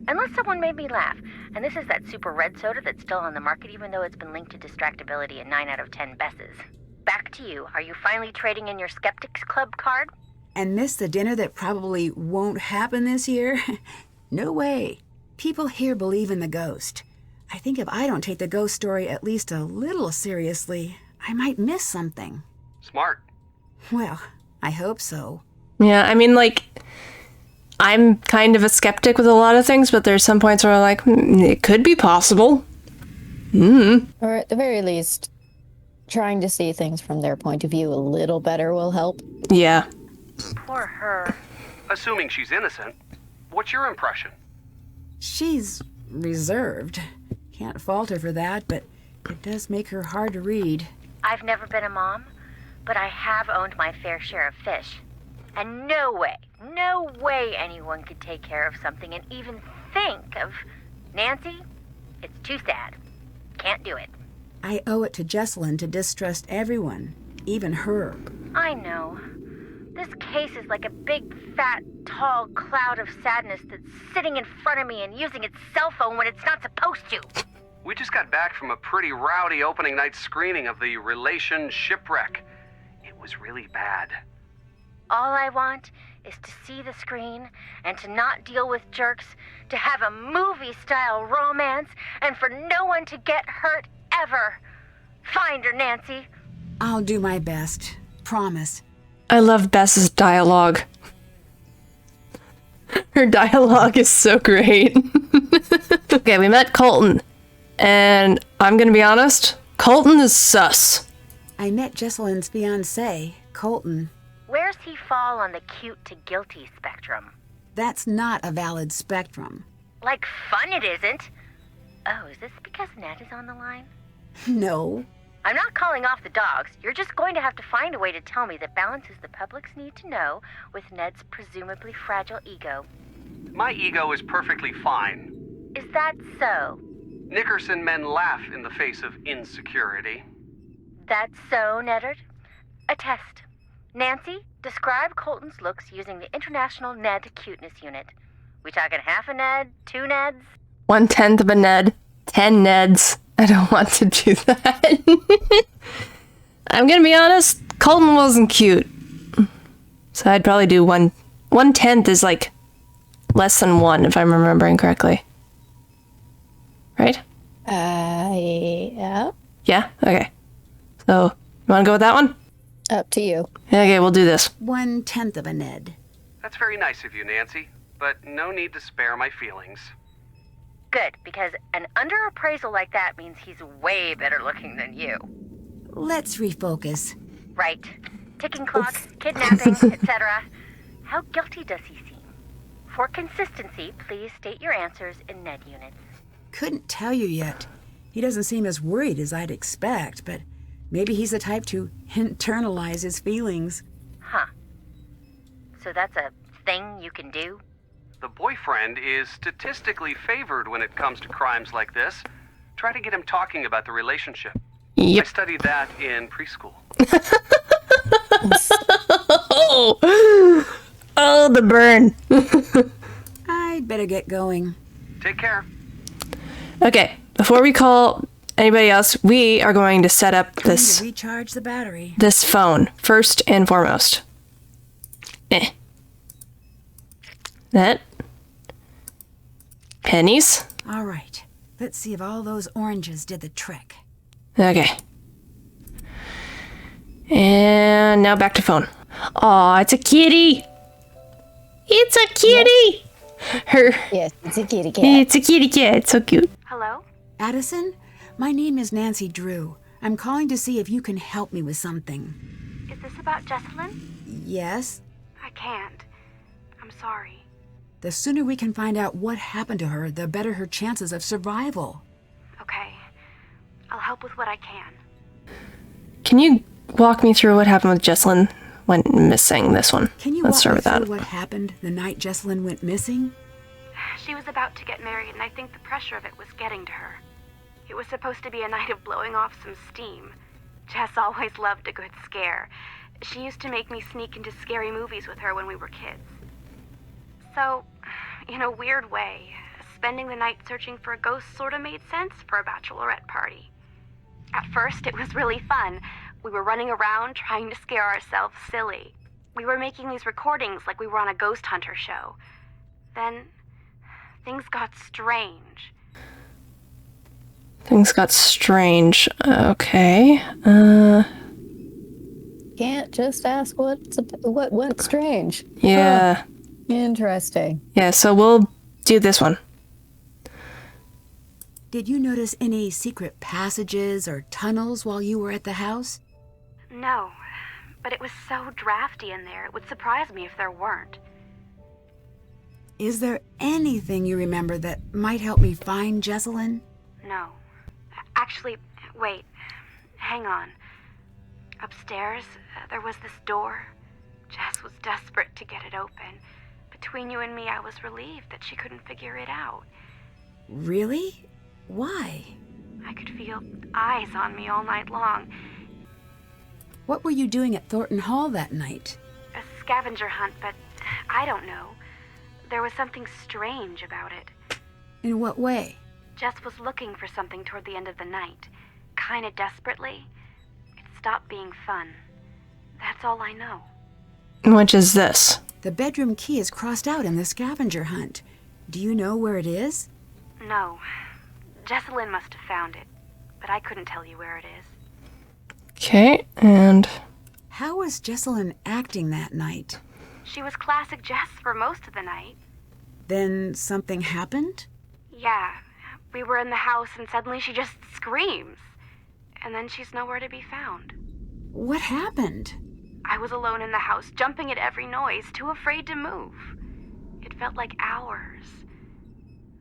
Unless someone made me laugh. And this is that super red soda that's still on the market even though it's been linked to distractibility in 9 out of 10 Besses. Back to you. Are you finally trading in your Skeptics Club card? And miss the dinner that probably won't happen this year? No way. People here believe in the ghost. I think if I don't take the ghost story at least a little seriously, I might miss something. Smart. Well, I hope so. Yeah, I mean, like, I'm kind of a skeptic with a lot of things, but there's some points where I'm like, it could be possible. Or at the very least, trying to see things from their point of view a little better will help. Yeah. Poor her. Assuming she's innocent, what's your impression? She's reserved. Can't fault her for that, but it does make her hard to read. I've never been a mom, but I have owned my fair share of fish. And no way anyone could take care of something and even think of... Nancy, it's too sad. Can't do it. I owe it to Jessalyn to distrust everyone, even her. I know. This case is like a big, fat, tall cloud of sadness that's sitting in front of me and using its cell phone when it's not supposed to. We just got back from a pretty rowdy opening night screening of the Relation Shipwreck. It was really bad. All I want is to see the screen and to not deal with jerks, to have a movie-style romance, and for no one to get hurt ever. Find her, Nancy. I'll do my best. Promise. I love Bess's dialogue. Her dialogue is so great. Okay, we met Colton. And I'm gonna be honest, Colton is sus. I met Jessalyn's fiancé, Colton. Where's he fall on the cute to guilty spectrum? That's not a valid spectrum. Like fun it isn't. Oh, is this because Ned is on the line? No. I'm not calling off the dogs. You're just going to have to find a way to tell me that balances the public's need to know with Ned's presumably fragile ego. My ego is perfectly fine. Is that so? Nickerson men laugh in the face of insecurity. That's so, Neddard? A test. Nancy, describe Colton's looks using the International Ned Cuteness Unit. We talking half a Ned, 2 Neds? 1/10 of a Ned, 10 Neds. I don't want to do that. I'm gonna be honest, Colton wasn't cute. So I'd probably do 1/10 is like less than 1, if I'm remembering correctly. Right? Yeah. Yeah? Okay. So, you wanna go with that one? Up to you. Okay, we'll do this. 1/10 of a Ned. That's very nice of you, Nancy, but no need to spare my feelings. Good, because an underappraisal like that means he's way better looking than you. Let's refocus. Right. Ticking clocks, kidnapping, etc. How guilty does he seem? For consistency, please state your answers in Ned units. Couldn't tell you yet. He doesn't seem as worried as I'd expect, but maybe he's the type to internalize his feelings. Huh. So that's a thing you can do? The boyfriend is statistically favored when it comes to crimes like this. Try to get him talking about the relationship. Yep. I studied that in preschool. Oh, the burn. I'd better get going. Take care. Okay, before we call anybody else, we are going to set up Trying this to recharge the battery. phone first and foremost. That. Pennies. All right. Let's see if all those oranges did the trick. Okay. And now back to phone. Aw, it's a kitty. It's a kitty. Her. Yes, it's a kitty cat. It's a kitty cat. It's so cute. Hello? Addison, my name is Nancy Drew. I'm calling to see if you can help me with something. Is this about Jessalyn? Yes? I can't. I'm sorry. The sooner we can find out what happened to her, the better her chances of survival. Okay. I'll help with what I can. Can you walk me through what happened with Jessalyn went missing this one? Can you Let's walk start me with that. through what happened the night Jessalyn went missing? She was about to get married, and I think the pressure of it was getting to her. It was supposed to be a night of blowing off some steam. Jess always loved a good scare. She used to make me sneak into scary movies with her when we were kids. So, in a weird way, spending the night searching for a ghost sort of made sense for a bachelorette party. At first, it was really fun. We were running around trying to scare ourselves silly. We were making these recordings like we were on a ghost hunter show. Then, things got strange. Things got strange. Okay. Can't just ask what went strange. Yeah. Huh. Interesting. Yeah, so we'll do this one. Did you notice any secret passages or tunnels while you were at the house? No, but it was so drafty in there, it would surprise me if there weren't. Is there anything you remember that might help me find Jessalyn? No. Actually, wait. Hang on. Upstairs, there was this door. Jess was desperate to get it open. Between you and me, I was relieved that she couldn't figure it out. Really? Why? I could feel eyes on me all night long. What were you doing at Thornton Hall that night? A scavenger hunt, but I don't know. There was something strange about it. In what way? Jess was looking for something toward the end of the night. Kinda desperately. It stopped being fun. That's all I know. Which is this? The bedroom key is crossed out in the scavenger hunt. Do you know where it is? No. Jessalyn must have found it, but I couldn't tell you where it is. Okay, and... How was Jessalyn acting that night? She was classic Jess for most of the night. Then something happened? Yeah. We were in the house and suddenly she just screams. And then she's nowhere to be found. What happened? I was alone in the house, jumping at every noise, too afraid to move. It felt like hours.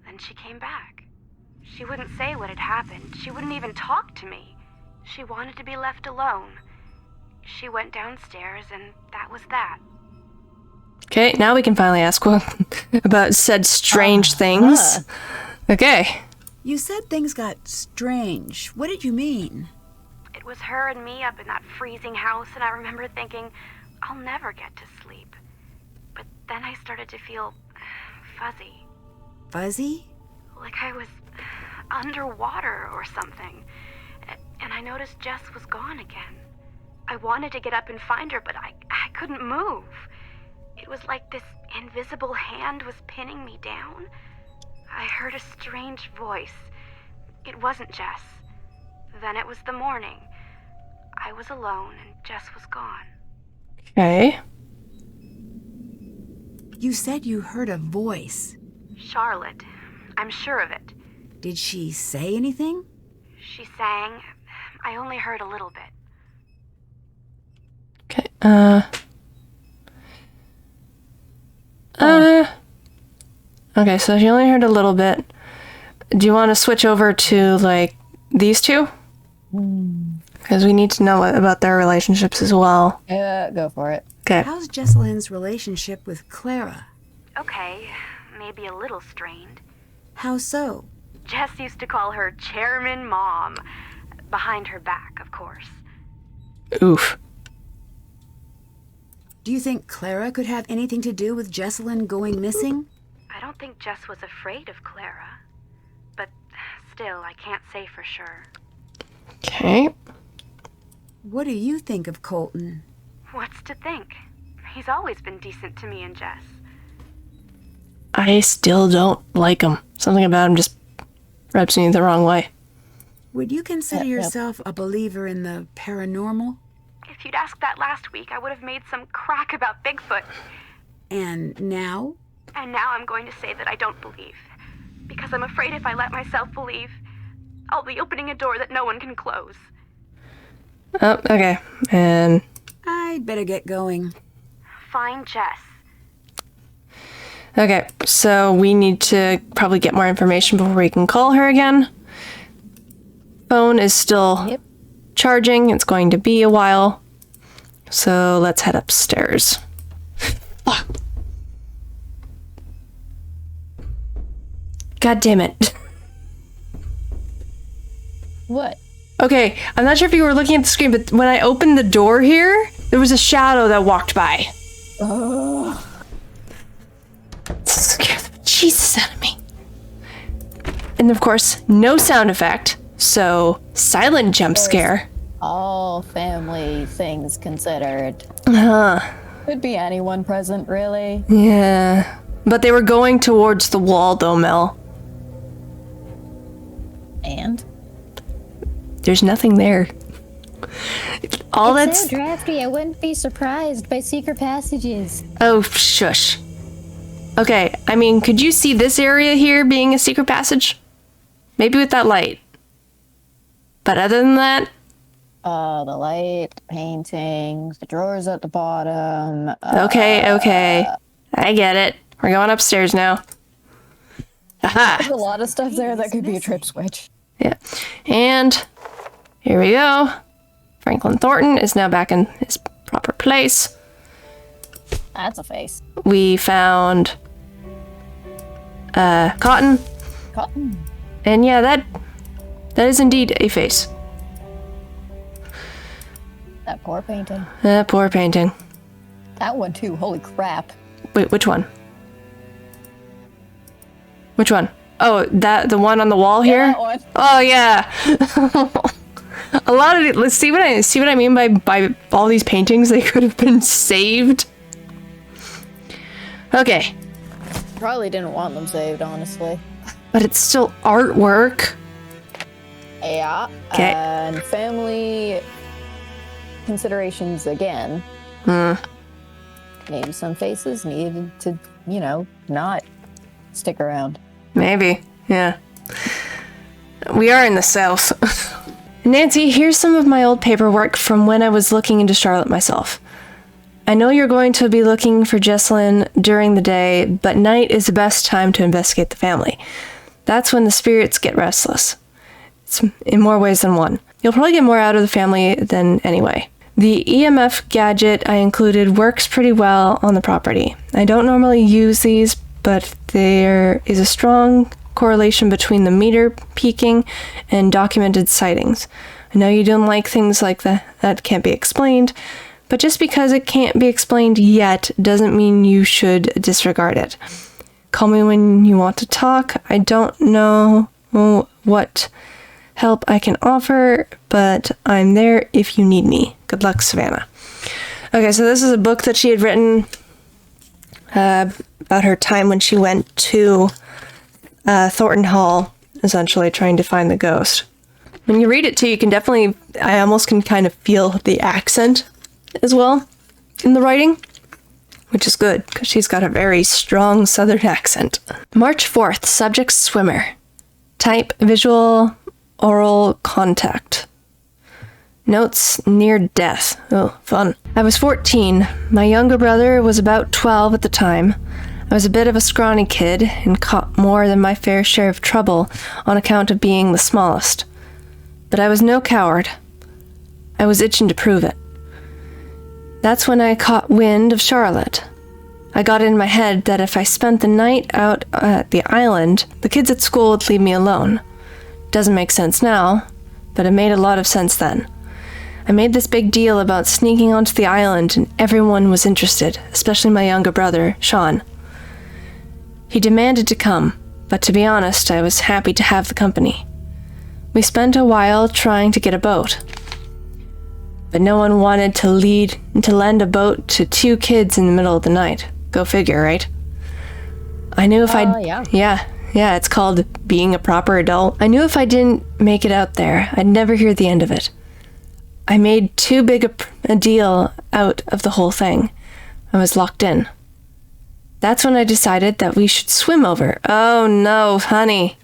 Then she came back. She wouldn't say what had happened. She wouldn't even talk to me. She wanted to be left alone. She went downstairs, and that was that. Okay, now we can finally ask about said strange things. Okay. You said things got strange. What did you mean? It was her and me up in that freezing house, and I remember thinking, I'll never get to sleep. But then I started to feel fuzzy. Fuzzy? Like I was underwater or something. And I noticed Jess was gone again. I wanted to get up and find her, but I couldn't move. It was like this invisible hand was pinning me down. I heard a strange voice. It wasn't Jess. Then it was the morning. I was alone and Jess was gone. Okay. You said you heard a voice. Charlotte. I'm sure of it. Did she say anything? She sang. I only heard a little bit. Okay, okay, so she only heard a little bit. Do you want to switch over to, like, these two? Because we need to know about their relationships as well. Yeah, go for it. Okay. How's Jessalyn's relationship with Clara? Okay, maybe a little strained. How so? Jess used to call her Chairman Mom. Behind her back, of course. Oof. Do you think Clara could have anything to do with Jessalyn going missing? I don't think Jess was afraid of Clara. But still, I can't say for sure. Okay. What do you think of Colton? What's to think? He's always been decent to me and Jess. I still don't like him. Something about him just rubs me the wrong way. Would you consider yourself a believer in the paranormal? If you'd asked that last week, I would have made some crack about Bigfoot. And now? And now I'm going to say that I don't believe. Because I'm afraid if I let myself believe, I'll be opening a door that no one can close. Oh, okay. And I'd better get going. Find Jess. okay, so we need to probably get more information before we can call her again. Phone is still charging. It's going to be a while. So let's head upstairs. God damn it. What? Okay, I'm not sure if you were looking at the screen, but when I opened the door here, there was a shadow that walked by. Oh. Scared the Jesus out of me. And of course, no sound effect, so silent jump scare. All family things considered. Huh. Could be anyone present, really. Yeah. But they were going towards the wall, though, Mel. And? There's nothing there. All It's that's so drafty, I wouldn't be surprised by secret passages. Oh, shush. Okay, I mean, could you see this area here being a secret passage? Maybe with that light. But other than that... The light, paintings, the drawers at the bottom. Okay. I get it. We're going upstairs now. Aha! There's a lot of stuff there that could be a trip switch. Yeah. And here we go. Franklin Thornton is now back in his proper place. That's a face. We found cotton. Cotton. And yeah, that is indeed a face. That poor painting. Poor painting. That one too, holy crap. Wait, which one? Which one? Oh, the one on the wall here? That one. Oh yeah. A lot of it, let's see what I mean by all these paintings. They could have been saved. Okay. Probably didn't want them saved, honestly. But it's still artwork. Yeah. Okay. And family considerations again. Maybe some faces needed to, not stick around. Maybe, yeah. We are in the South. Nancy, here's some of my old paperwork from when I was looking into Charlotte myself. I know you're going to be looking for Jessalyn during the day, but night is the best time to investigate the family. That's when the spirits get restless. It's in more ways than one. You'll probably get more out of the family than anyway. The EMF gadget I included works pretty well on the property. I don't normally use these, but there is a strong correlation between the meter peaking and documented sightings. I know you don't like things like that can't be explained, but just because it can't be explained yet doesn't mean you should disregard it. Call me when you want to talk. I don't know what help I can offer, but I'm there if you need me. Good luck, Savannah. Okay, so this is a book that she had written about her time when she went to Thornton Hall, essentially trying to find the ghost. When you read it too, you can definitely, I almost can kind of feel the accent as well in the writing, which is good because she's got a very strong southern accent. March 4th, subject swimmer. Type visual oral contact. Notes near death. Oh, fun. I was 14. My younger brother was about 12 at the time. I was a bit of a scrawny kid and caught more than my fair share of trouble on account of being the smallest. But I was no coward. I was itching to prove it. That's when I caught wind of Charlotte. I got in my head that if I spent the night out at the island, the kids at school would leave me alone. Doesn't make sense now, but it made a lot of sense then. I made this big deal about sneaking onto the island, and everyone was interested, especially my younger brother, Sean. He demanded to come, but to be honest, I was happy to have the company. We spent a while trying to get a boat, but no one wanted to lend a boat to two kids in the middle of the night. Go figure, right? I knew if Yeah, it's called being a proper adult. I knew if I didn't make it out there, I'd never hear the end of it. I made too big a deal out of the whole thing. I was locked in. That's when I decided that we should swim over. Oh no, honey.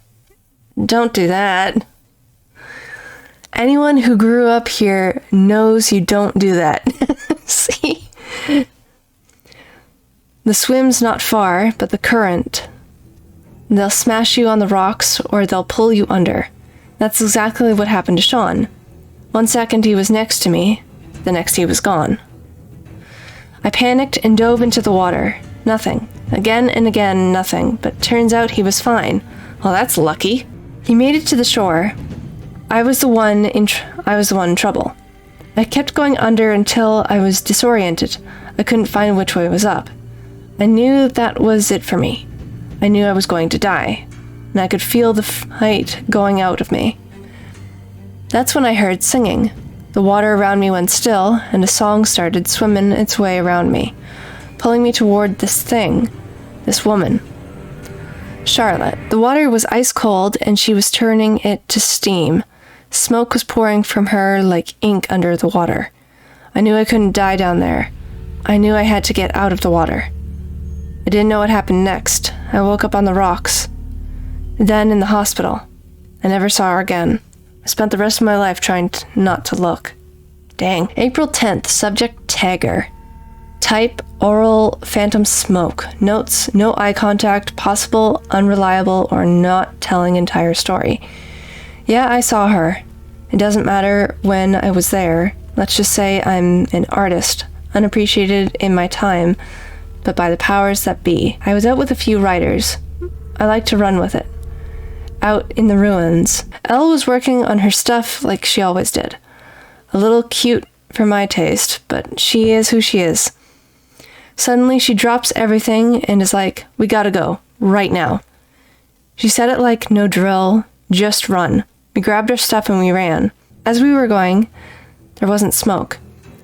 Don't do that. Anyone who grew up here knows you don't do that. See? The swim's not far, but the current. They'll smash you on the rocks or they'll pull you under. That's exactly what happened to Sean. 1 second he was next to me, the next he was gone. I panicked and dove into the water. Nothing. Again and again, nothing. But turns out he was fine. Well, that's lucky. He made it to the shore. I was the one in trouble. I kept going under until I was disoriented. I couldn't find which way was up. I knew that was it for me. I knew I was going to die, and I could feel the fight going out of me. That's when I heard singing. The water around me went still, and a song started swimming its way around me, pulling me toward this thing, this woman. Charlotte. The water was ice cold, and she was turning it to steam. Smoke was pouring from her like ink under the water. I knew I couldn't die down there. I knew I had to get out of the water. I didn't know what happened next. I woke up on the rocks. Then in the hospital. I never saw her again. I spent the rest of my life trying not to look. Dang. April 10th, subject Tagger. Type oral phantom smoke. Notes, no eye contact, possible, unreliable, or not telling entire story. Yeah, I saw her. It doesn't matter when I was there. Let's just say I'm an artist, unappreciated in my time, but by the powers that be. I was out with a few writers. I like to run with it. Out in the ruins. Elle was working on her stuff like she always did. A little cute for my taste, but she is who she is. Suddenly she drops everything and is like, we gotta go, right now. She said it like no drill, just run. We grabbed our stuff and we ran. As we were going, there wasn't smoke,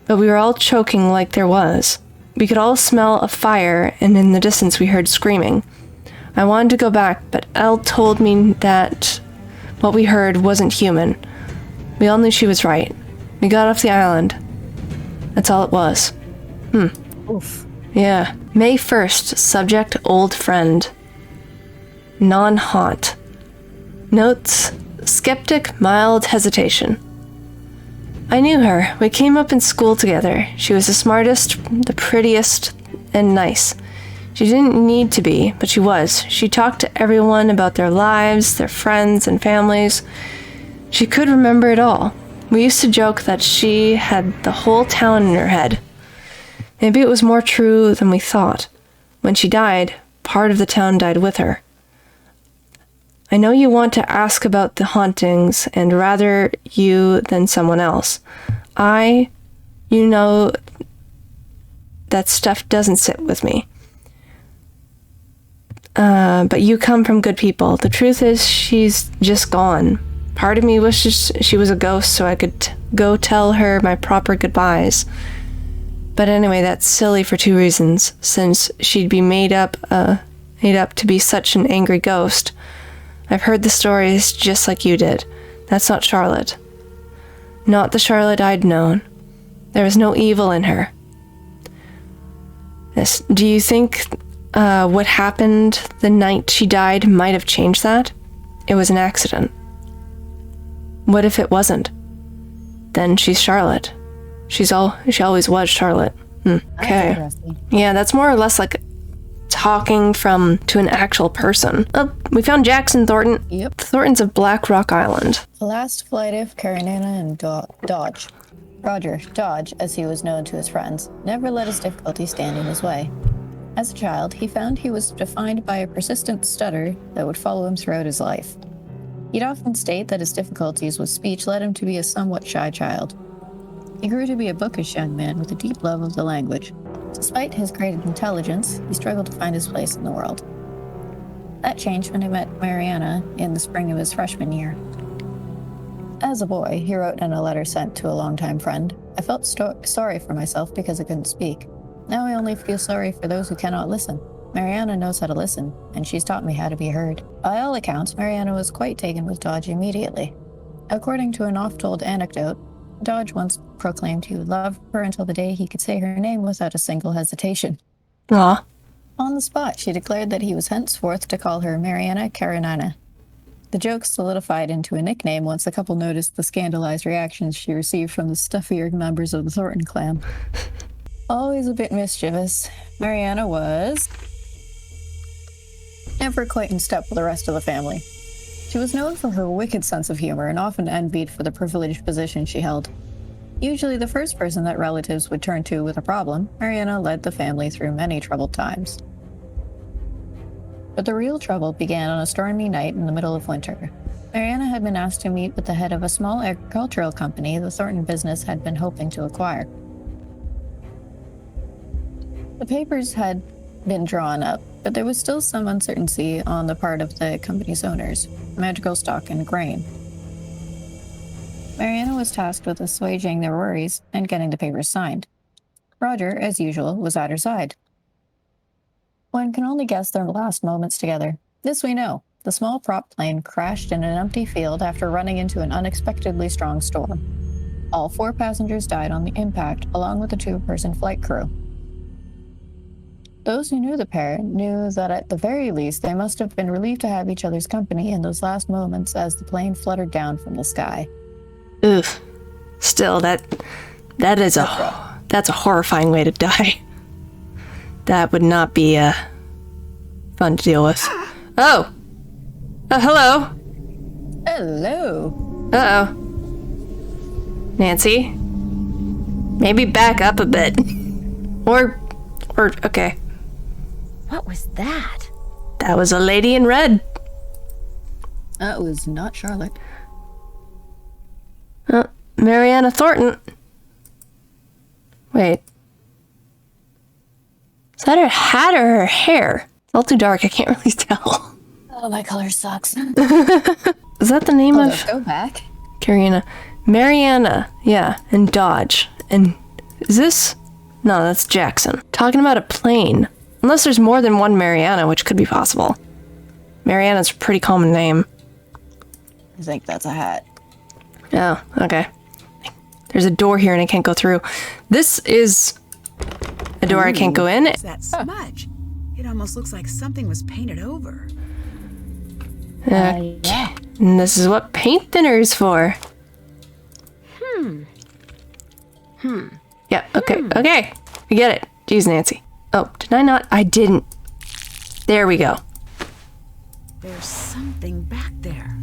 but we were all choking like there was. We could all smell a fire, and in the distance we heard screaming. I wanted to go back, but Elle told me that what we heard wasn't human. We all knew she was right. We got off the island. That's all it was. Oof. Yeah. May 1st, subject old friend. Non-haunt. Notes, skeptic, mild hesitation. I knew her. We came up in school together. She was the smartest, the prettiest, and nice. She didn't need to be, but she was. She talked to everyone about their lives, their friends, and families. She could remember it all. We used to joke that she had the whole town in her head. Maybe it was more true than we thought. When she died, part of the town died with her. I know you want to ask about the hauntings, and rather you than someone else. You know, that stuff doesn't sit with me. But you come from good people. The truth is, she's just gone. Part of me wishes she was a ghost so I could go tell her my proper goodbyes. But anyway, that's silly for two reasons. Since she'd be made up to be such an angry ghost. I've heard the stories just like you did. That's not Charlotte. Not the Charlotte I'd known. There was no evil in her. Yes. Do you think what happened the night she died might have changed that? It was an accident. What if it wasn't? Then she's Charlotte. She always was Charlotte. Okay. Yeah, that's more or less like talking to an actual person. Oh, we found Jackson Thornton. Yep. The Thorntons of Black Rock Island. The last flight of Karenina and Dodge. Roger, Dodge, as he was known to his friends, never let his difficulty stand in his way. As a child, he found he was defined by a persistent stutter that would follow him throughout his life. He'd often state that his difficulties with speech led him to be a somewhat shy child. He grew to be a bookish young man with a deep love of the language. Despite his great intelligence, he struggled to find his place in the world. That changed when he met Mariana in the spring of his freshman year. As a boy, he wrote in a letter sent to a longtime friend, I felt sorry for myself because I couldn't speak. Now I only feel sorry for those who cannot listen. Mariana knows how to listen, and she's taught me how to be heard. By all accounts, Mariana was quite taken with Dodge immediately. According to an oft-told anecdote, Dodge once proclaimed he would love her until the day he could say her name without a single hesitation. Aw. On the spot, she declared that he was henceforth to call her Mariana Karenina. The joke solidified into a nickname once the couple noticed the scandalized reactions she received from the stuffier members of the Thornton clan. Always a bit mischievous, Mariana was never quite in step with the rest of the family. She was known for her wicked sense of humor and often envied for the privileged position she held. Usually the first person that relatives would turn to with a problem, Mariana led the family through many troubled times. But the real trouble began on a stormy night in the middle of winter. Mariana had been asked to meet with the head of a small agricultural company the Thornton business had been hoping to acquire. The papers had been drawn up, but there was still some uncertainty on the part of the company's owners, Magical Stock and Grain. Mariana was tasked with assuaging their worries and getting the papers signed. Roger, as usual, was at her side. One can only guess their last moments together. This we know. The small prop plane crashed in an empty field after running into an unexpectedly strong storm. All 4 passengers died on the impact, along with the 2-person flight crew. Those who knew the pair knew that at the very least they must have been relieved to have each other's company in those last moments as the plane fluttered down from the sky. Oof. Still, that's a horrifying way to die. That would not be fun to deal with. Oh! Hello! Hello! Uh-oh. Nancy? Maybe back up a bit. Or, okay. What was that? That was a lady in red. That was not Charlotte. Mariana Thornton. Wait. Is that her hat or her hair? It's all too dark, I can't really tell. Oh, my color sucks. Is that the name of... Go back. Karina. Mariana, yeah, and Dodge. And is this... No, that's Jackson. Talking about a plane. Unless there's more than one Mariana, which could be possible. Mariana's a pretty common name. I think that's a hat. Oh, okay. There's a door here and I can't go through. This is a door I can't go in. What's that smudge? It almost looks like something was painted over. Yeah. And this is what paint thinner is for. Yeah, okay, okay. We get it. Jeez, Nancy. Oh, did I not? I didn't. There we go. There's something back there.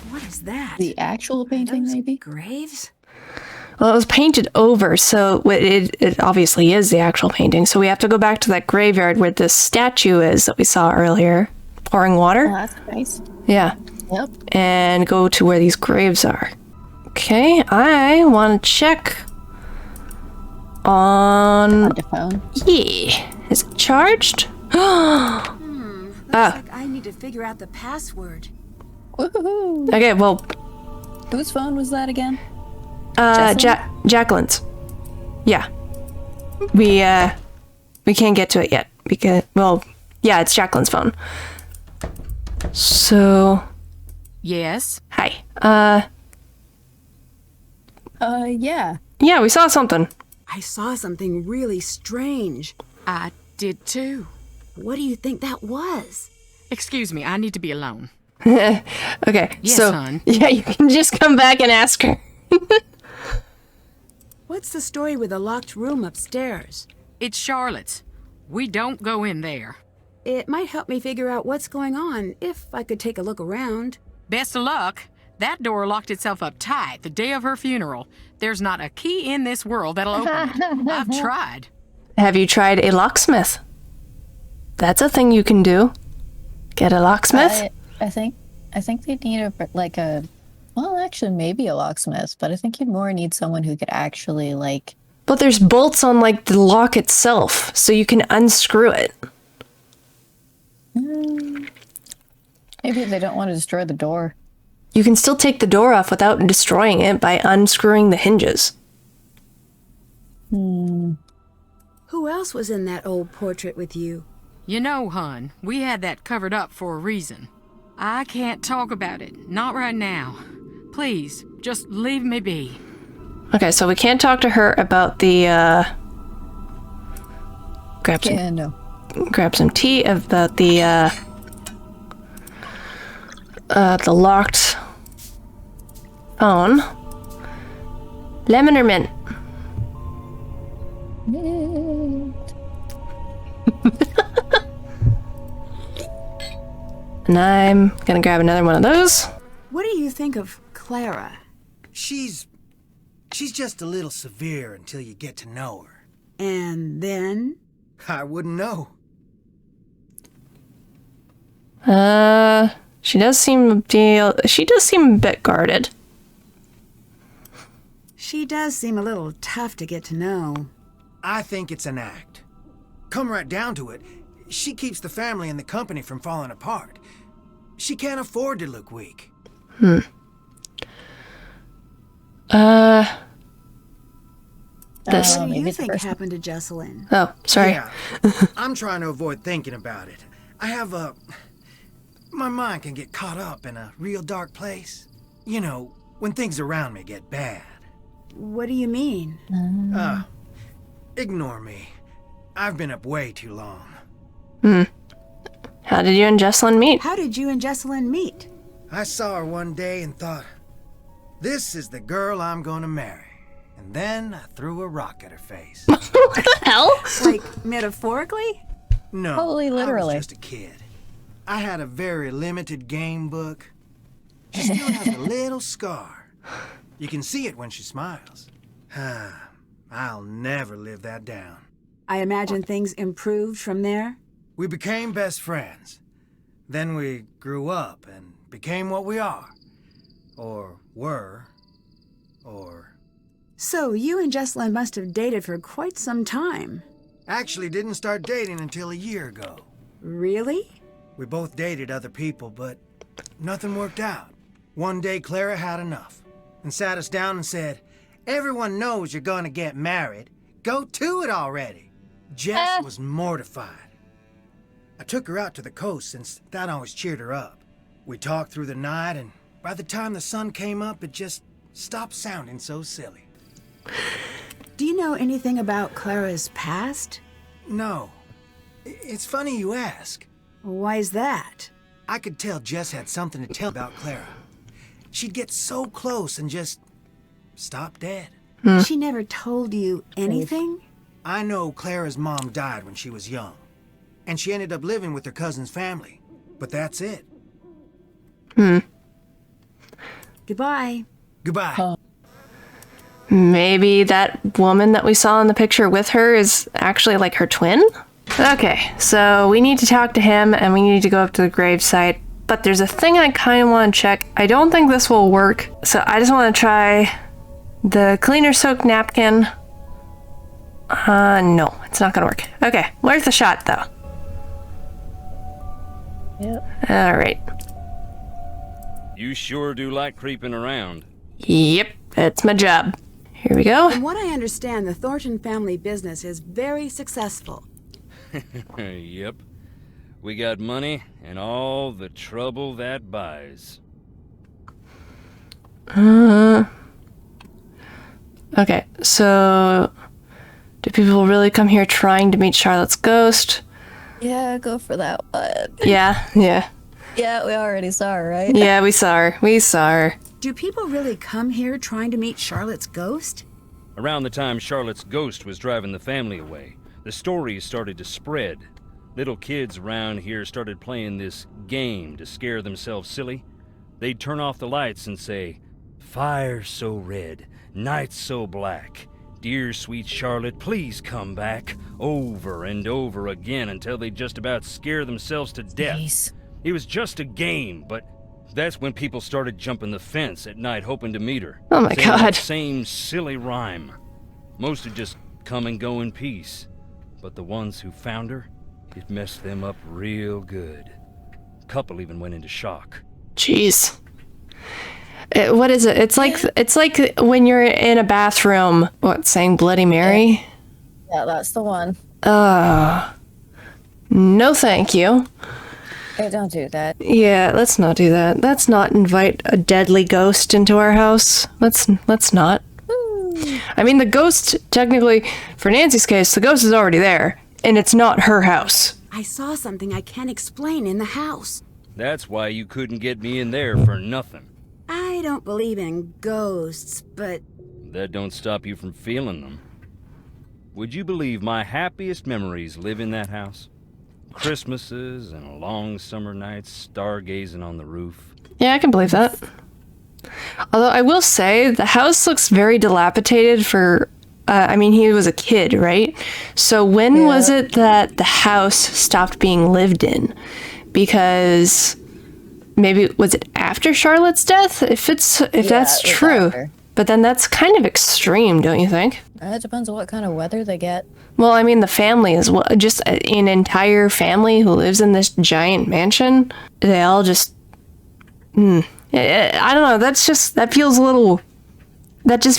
What is What's that? The actual painting, Those maybe? graves? Well, it was painted over, so it obviously is the actual painting. So we have to go back to that graveyard where the statue is that we saw earlier, pouring water. Oh, that's nice. Yeah. Yep. And go to where these graves are. Okay, I want to check on... The phone. Yeah. Is it charged? Looks like I need to figure out the password. Woohoo! Okay, well... Whose phone was that again? Jacqueline's. Yeah. We can't get to it yet because, well, yeah, it's Jacqueline's phone. So... Yes? Hi. Yeah. Yeah, we saw something. I saw something really strange. I did too. What do you think that was? Excuse me, I need to be alone. Okay, Yes, so... hon. Yeah, you can just come back and ask her. What's the story with the locked room upstairs? It's Charlotte's. We don't go in there. It might help me figure out what's going on if I could take a look around. Best of luck. That door locked itself up tight the day of her funeral. There's not a key in this world that'll open it. I've tried. Have you tried a locksmith? That's a thing you can do. Get a locksmith? I think they need well, actually, maybe a locksmith, but I think you'd more need someone who could actually, But there's bolts on, the lock itself, so you can unscrew it. Maybe they don't want to destroy the door. You can still take the door off without destroying it by unscrewing the hinges. Who else was in that old portrait with you? You know, hon, we had that covered up for a reason. I can't talk about it. Not right now. Please, just leave me be. Okay, so we can't talk to her about the, grab some tea about the locked phone. Lemon or mint? And I'm gonna grab another one of those. What do you think of Clara? She's just a little severe until you get to know her. And then? I wouldn't know. She does seem a bit guarded. She does seem a little tough to get to know. I think it's an act. Come right down to it, she keeps the family and the company from falling apart. She can't afford to look weak. What do you think happened to Jessalyn? Oh, sorry. Yeah, I'm trying to avoid thinking about it. My mind can get caught up in a real dark place. You know, when things around me get bad. What do you mean? Ignore me. I've been up way too long. How did you and Jessalyn meet? How did you and Jessalyn meet? I saw her one day and thought, this is the girl I'm gonna marry. And then I threw a rock at her face. What the hell? Like, metaphorically? No, Totally literally. I was just a kid. I had a very limited game book. She still has a little scar. You can see it when she smiles. I'll never live that down. I imagine things improved from there? We became best friends. Then we grew up and became what we are. Or were. Or... So you and Jessalyn must have dated for quite some time. Actually didn't start dating until a year ago. Really? We both dated other people, but nothing worked out. One day Clara had enough and sat us down and said, everyone knows you're gonna get married. Go to it already. Jess was mortified. I took her out to the coast since that always cheered her up. We talked through the night, and by the time the sun came up, it just stopped sounding so silly. Do you know anything about Clara's past? No. It's funny you ask. Why's that? I could tell Jess had something to tell about Clara. She'd get so close and just stop dead. She never told you anything? I know Clara's mom died when she was young, and she ended up living with her cousin's family. But that's it. Goodbye. Goodbye. Maybe that woman that we saw in the picture with her is actually like her twin? Okay, so we need to talk to him and we need to go up to the gravesite. But there's a thing I kind of want to check. I don't think this will work. So I just want to try the cleaner soaked napkin. No, it's not going to work. Okay, worth a shot though. Yep. All right. You sure do like creeping around. Yep, that's my job. Here we go. From what I understand, the Thornton family business is very successful. Yep. We got money and all the trouble that buys. Okay, so do people really come here trying to meet Charlotte's ghost? Yeah, go for that one. Yeah. Yeah, we already saw her, right? Yeah, we saw her. Do people really come here trying to meet Charlotte's ghost? Around the time Charlotte's ghost was driving the family away, the stories started to spread. Little kids around here started playing this game to scare themselves silly. They'd turn off the lights and say, "Fire so red, night so black. Dear sweet Charlotte, please come back," over and over again until they'd just about scare themselves to death. Jeez. It was just a game, but that's when people started jumping the fence at night hoping to meet her. Oh my saying that God. same silly rhyme. Most would just come and go in peace. But the ones who found her, it messed them up real good. A couple even went into shock. Jeez. What is it? It's like when you're in a bathroom, saying Bloody Mary? Yeah, that's the one. No thank you. Hey, don't do that. Yeah, let's not do that. Let's not invite a deadly ghost into our house. Let's not. I mean, the ghost, technically, for Nancy's case, the ghost is already there, and it's not her house. I saw something I can't explain in the house. That's why you couldn't get me in there for nothing. I don't believe in ghosts, but... That don't stop you from feeling them. Would you believe my happiest memories live in that house? Christmases and long summer nights stargazing on the roof. Yeah, I can believe that. Although I will say, the house looks very dilapidated for... he was a kid, right? So when was it that the house stopped being lived in? Because maybe, was it after Charlotte's death? If that's true. After. But then that's kind of extreme, don't you think? It depends on what kind of weather they get. Well, I mean, the family is just an entire family who lives in this giant mansion. They all just... I don't know, that just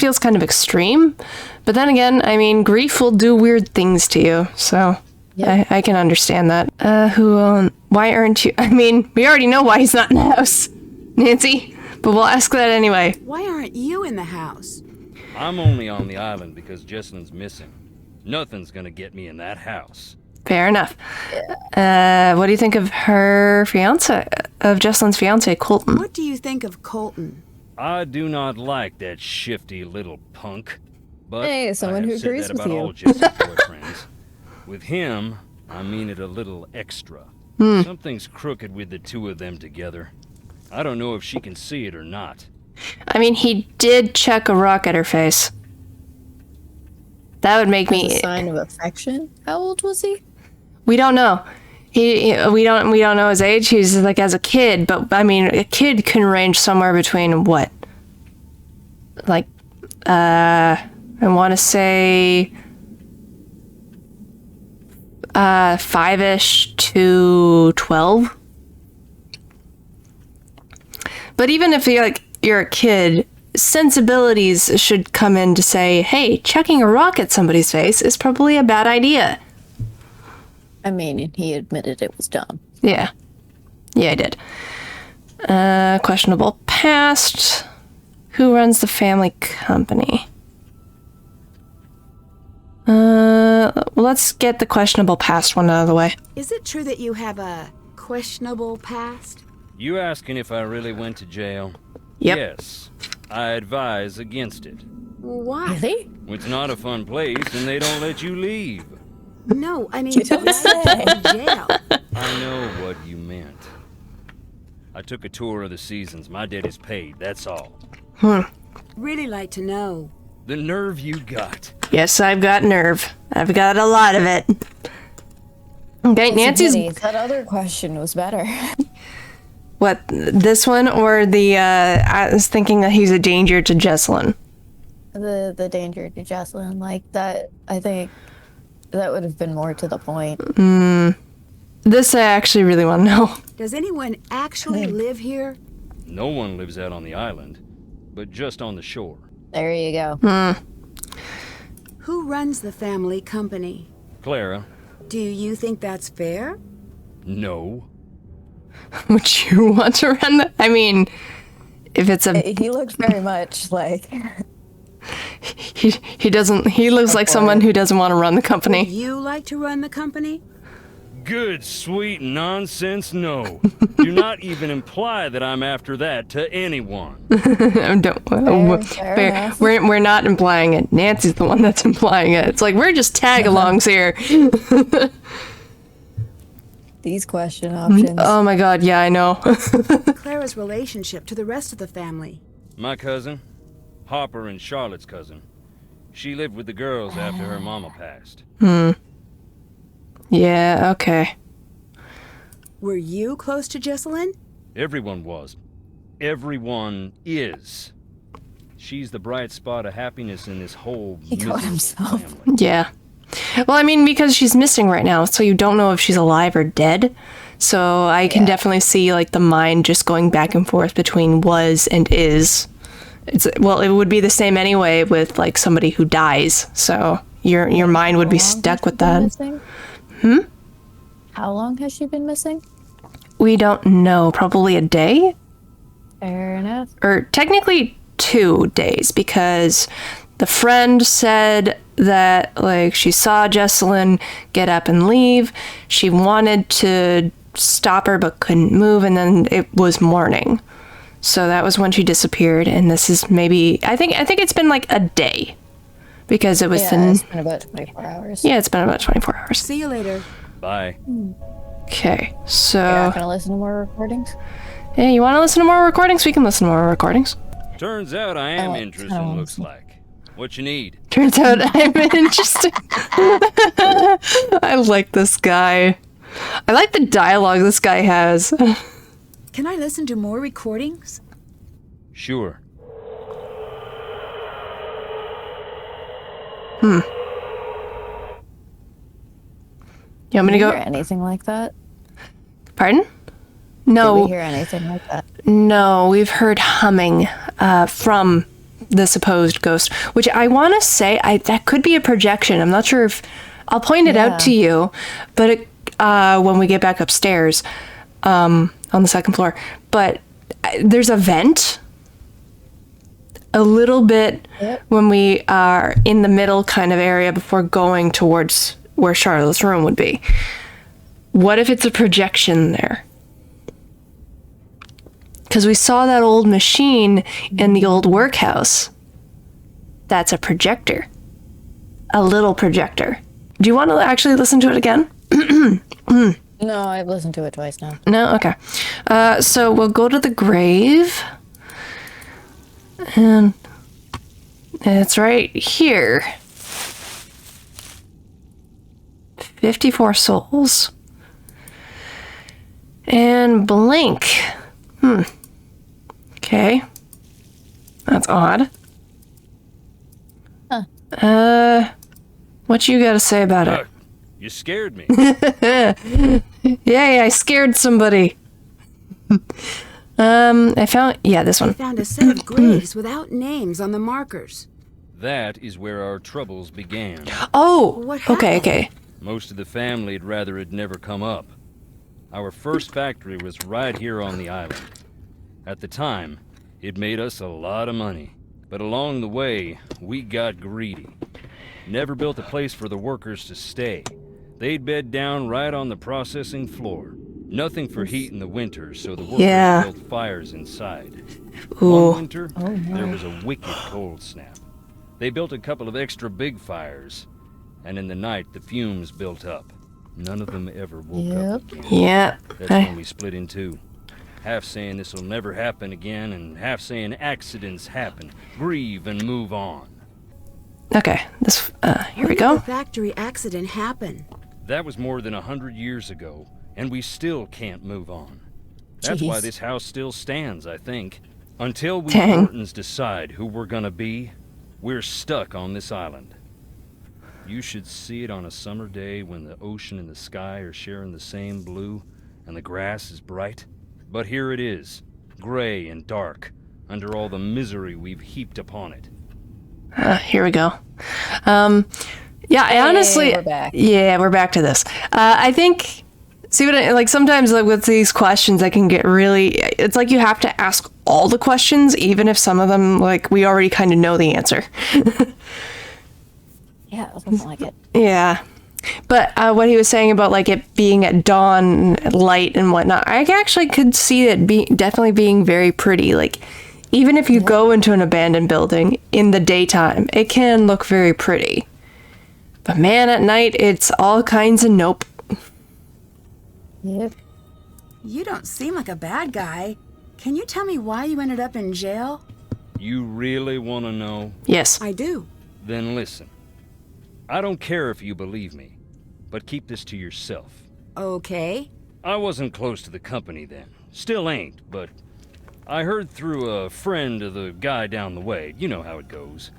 feels kind of extreme. But then again, I mean, grief will do weird things to you, so I can understand that. Why aren't you... I mean, we already know why he's not in the house, Nancy, but we'll ask that anyway. Why aren't you in the house? I'm only on the island because Jessalyn's missing. Nothing's gonna get me in that house. Fair enough. What do you think of Jessalyn's fiance, Colton? What do you think of Colton? I do not like that shifty little punk. But hey, someone who agrees with you. all Jesse's boyfriends. With him, I mean it a little extra. Something's crooked with the two of them together. I don't know if she can see it or not. I mean, he did chuck a rock at her face. That would make me... a sign of affection? How old was he? We don't know. We don't know his age. He's like as a kid, but I mean, a kid can range somewhere between what? Like, I want to say 5-ish to 12. But even if you're a kid, sensibilities should come in to say, hey, chucking a rock at somebody's face is probably a bad idea. I mean, he admitted it was dumb. Yeah. Yeah, I did. Questionable past. Who runs the family company? Let's get the questionable past one out of the way. Is it true that you have a questionable past? You asking if I really went to jail? Yep. Yes. I advise against it. Why? Really? It's not a fun place and they don't let you leave. No, I mean, why in jail? I know what you meant. I took a tour of the seasons. My debt is paid, that's all. Really like to know. The nerve you got. Yes, I've got nerve. I've got a lot of it. Okay, Nancy's... That other question was better. What, this one or the, I was thinking that he's a danger to Jessalyn. The danger to Jessalyn, like that, I think that would have been more to the point. This I actually really want to know. Does anyone actually live here? No one lives out on the island, but just on the shore. There you go. Who runs the family company? Clara. Do you think that's fair? No. Would you want to run the... I mean, if it's a... He looks very much like... He doesn't... He looks like someone who doesn't want to run the company. Would you like to run the company? Good, sweet nonsense, no. Do not even imply that I'm after that to anyone. We're not implying it. Nancy's the one that's implying it. It's like, we're just tag-alongs here. These question options. Oh my god, yeah, I know. Clara's relationship to the rest of the family. My cousin, Harper and Charlotte's cousin. She lived with the girls after her mama passed. Yeah, okay. Were you close to Jessalyn? Everyone was. Everyone is. She's the bright spot of happiness in this whole miserable family. Yeah. Well, I mean, because she's missing right now, so you don't know if she's alive or dead. So I can definitely see, like, the mind just going back and forth between was and is. Well, it would be the same anyway with, like, somebody who dies. So your mind would be stuck with that. How long has she been missing? We don't know. Probably a day? Fair enough. Or technically 2 days, because the friend said that, like, she saw Jessalyn get up and leave. She wanted to stop her but couldn't move, and then it was morning. So that was when she disappeared, and this is maybe... I think it's been like a day. Because it was it's been about 24 hours. Yeah, it's been about 24 hours. See you later. Bye. Okay, so... You're not gonna listen to more recordings? Yeah, you want to listen to more recordings? We can listen to more recordings. Turns out I am interesting, looks like. What you need? Turns out I'm interesting. I like this guy. I like the dialogue this guy has. Can I listen to more recordings? Sure. You want me to go? Hear anything like that? Pardon? No. Did we hear anything like that? No, we've heard humming from the supposed ghost, which I want to say that could be a projection. I'm not sure if I'll point it out to you, but when we get back upstairs on the second floor. But there's a vent a little bit when we are in the middle kind of area before going towards where Charlotte's room would be. What if it's a projection there? Because we saw that old machine in the old workhouse. That's a projector. A little projector. Do you want to actually listen to it again? No, I've listened to it twice now. No? Okay. So we'll go to the grave. And it's right here. 54 souls. And blink. Okay. That's odd. What you gotta say about it? You scared me. Yay, I scared somebody. I found... Yeah, this one. I found a set of graves without names on the markers. That is where our troubles began. Oh! Okay. Most of the family'd rather it never come up. Our first factory was right here on the island. At the time, it made us a lot of money. But along the way, we got greedy. Never built a place for the workers to stay. They'd bed down right on the processing floor. Nothing for heat in the winter, so the workers built fires inside. One winter, there was a wicked cold snap. They built a couple of extra big fires, and in the night, the fumes built up. None of them ever woke up again. Yeah. That's when we split in two. half saying this'll never happen again, and half saying accidents happen. Grieve and move on. Okay, here we When go. did the factory accident happen? That was more than 100 years ago, and we still can't move on. That's why Jeez. this house still stands, I think. Until we Dang. Thorntons decide who we're gonna be, we're stuck on this island. You should see it on a summer day when the ocean and the sky are sharing the same blue and the grass is bright. But here it is, gray and dark, under all the misery we've heaped upon it. Here we go. Yeah, I honestly... we're back. Yeah, we're back to this. I think... See what I... Like, sometimes like, with these questions, I can get really... It's like you have to ask all the questions, even if some of them, like, we already kind of know the answer. Yeah, it doesn't like it. Yeah. But what he was saying about, like, it being at dawn, light, and whatnot, I actually could see it definitely being very pretty. Like, even if you go into an abandoned building in the daytime, it can look very pretty. But man, at night, it's all kinds of nope. Yep. You don't seem like a bad guy. Can you tell me why you ended up in jail? You really want to know? Yes. I do. Then listen. I don't care if you believe me, but keep this to yourself. Okay. I wasn't close to the company then. Still ain't, but I heard through a friend of the guy down the way. You know how it goes.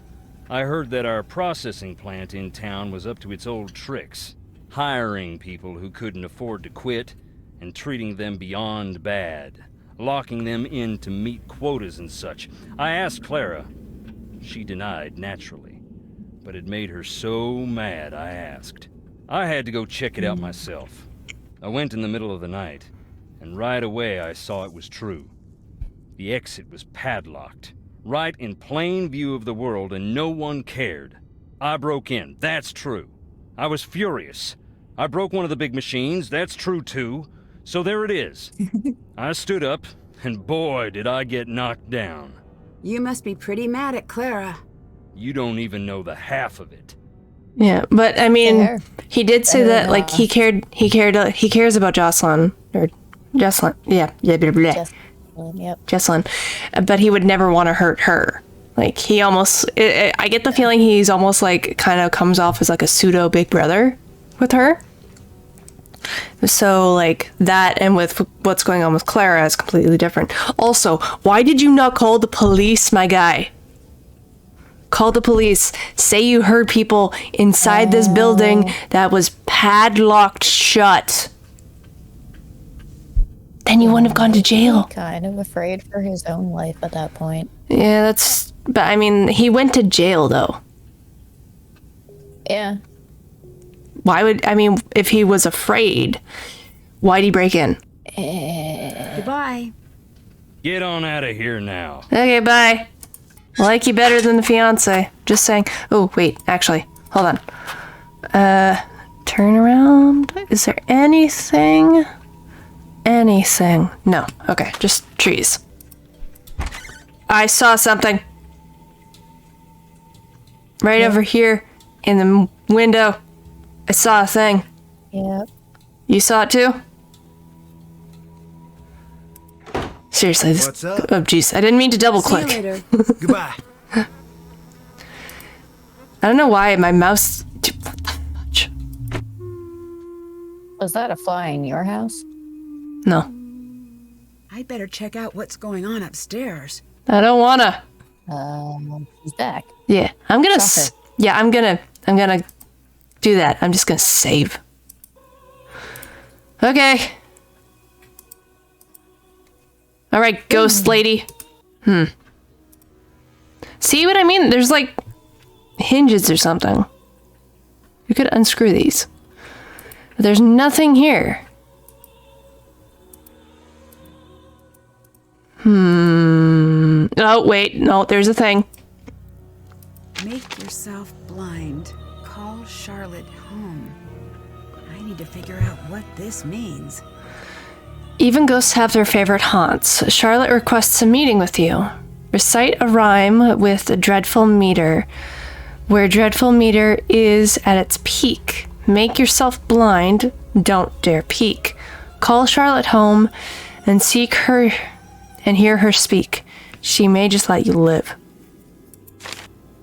I heard that our processing plant in town was up to its old tricks, hiring people who couldn't afford to quit and treating them beyond bad, locking them in to meet quotas and such. I asked Clara. She denied, naturally. But it made her so mad I asked. I had to go check it out myself. I went in the middle of the night, and right away I saw it was true. The exit was padlocked, right in plain view of the world, and no one cared. I broke in, that's true. I was furious. I broke one of the big machines, that's true too. So there it is. I stood up, and boy did I get knocked down. You must be pretty mad at Clara. You don't even know the half of it. Yeah, but I mean, Fair. he did say that like he cares about Jessalyn or Jessalyn. Yeah, blah, blah, blah. Yep. Jessalyn, but he would never want to hurt her. Like he almost, I get the feeling he's almost like kind of comes off as like a pseudo big brother with her. So like that, and with what's going on with Clara is completely different. Also, why did you not call the police, my guy? Call the police. Say you heard people inside this building that was padlocked shut. Then you wouldn't have gone to jail. Kind of afraid for his own life at that point. Yeah, that's... But, I mean, he went to jail, though. Yeah. Why would... I mean, if he was afraid, why'd he break in? Goodbye. Get on out of here now. Okay, bye. I like you better than the fiancé. Just saying. Oh, wait, actually. Hold on. Turn around. Is there anything? Anything? No. Okay, just trees. I saw something. Right over here in the window. I saw a thing. Yep. You saw it too? Seriously, this... What's up? Oh, jeez. I didn't mean to double See you click. later. Goodbye. I don't know why my mouse... Much. Was that a fly in your house? No. I'd better check out what's going on upstairs. I don't wanna. He's back. Yeah, I'm gonna... Shocker. Yeah, I'm gonna do that. I'm just gonna save. Okay. Alright, ghost lady. See what I mean? There's like hinges or something. You could unscrew these. But there's nothing here. Oh, wait. No, there's a thing. Make yourself blind. Call Charlotte home. I need to figure out what this means. Even ghosts have their favorite haunts. Charlotte requests a meeting with you. Recite a rhyme with a dreadful meter, where dreadful meter is at its peak. Make yourself blind. Don't dare peek. Call Charlotte home and seek her and hear her speak. She may just let you live.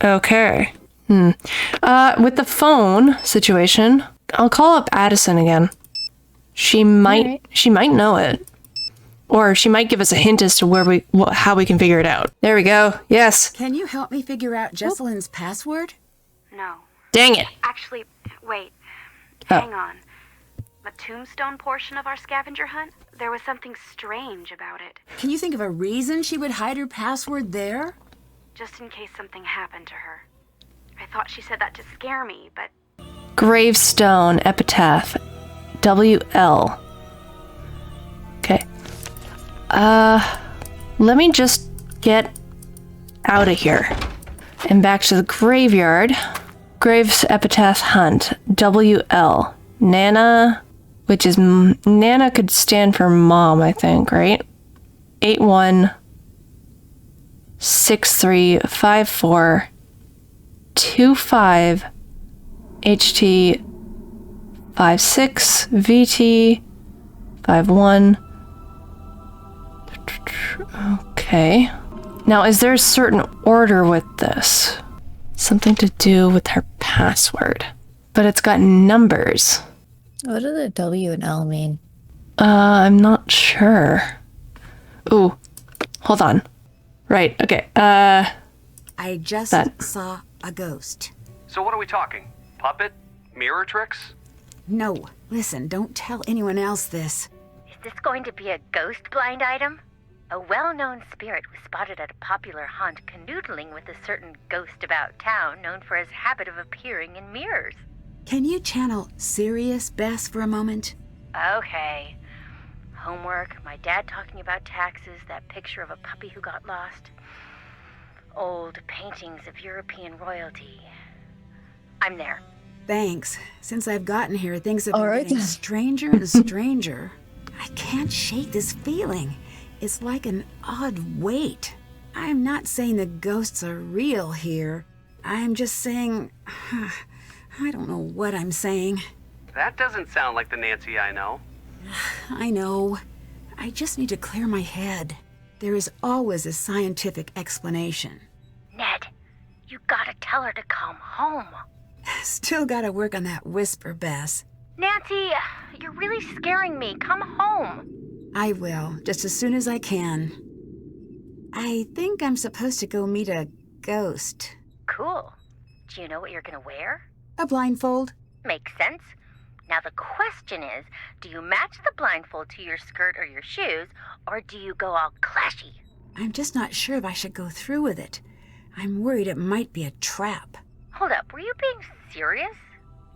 Okay. With the phone situation, I'll call up Addison again. She might know it. Or she might give us a hint as to how we can figure it out. There we go. Yes. Can you help me figure out Jessalyn's password? No. Dang it. Actually, wait. Hang on. The tombstone portion of our scavenger hunt, there was something strange about it. Can you think of a reason she would hide her password there? Just in case something happened to her. I thought she said that to scare me, but... Gravestone epitaph. WL. Okay. Let me just get out of here. And back to the graveyard. Graves epitaph hunt. WL. Nana, which is... Nana could stand for mom, I think, right? 816354 25 HT 56 VT 51. Okay. Now, is there a certain order with this? Something to do with her password. But it's got numbers. What do the W and L mean? I'm not sure. Ooh. Hold on. Right, okay. I just saw a ghost. So what are we talking? Puppet? Mirror tricks? No, listen, don't tell anyone else this. Is this going to be a ghost blind item? A well-known spirit was spotted at a popular haunt canoodling with a certain ghost about town known for his habit of appearing in mirrors. Can you channel Sirius Bess for a moment? Okay. Homework, my dad talking about taxes, that picture of a puppy who got lost. Old paintings of European royalty. I'm there. Thanks. Since I've gotten here, things have been getting stranger and stranger. I can't shake this feeling. It's like an odd weight. I'm not saying the ghosts are real here. I'm just saying... I don't know what I'm saying. That doesn't sound like the Nancy I know. I know. I just need to clear my head. There is always a scientific explanation. Ned, you gotta tell her to come home. Still gotta work on that whisper, Bess. Nancy, you're really scaring me. Come home. I will, just as soon as I can. I think I'm supposed to go meet a ghost. Cool. Do you know what you're gonna wear? A blindfold. Makes sense. Now the question is, do you match the blindfold to your skirt or your shoes, or do you go all clashy? I'm just not sure if I should go through with it. I'm worried it might be a trap. Hold up, were you being serious?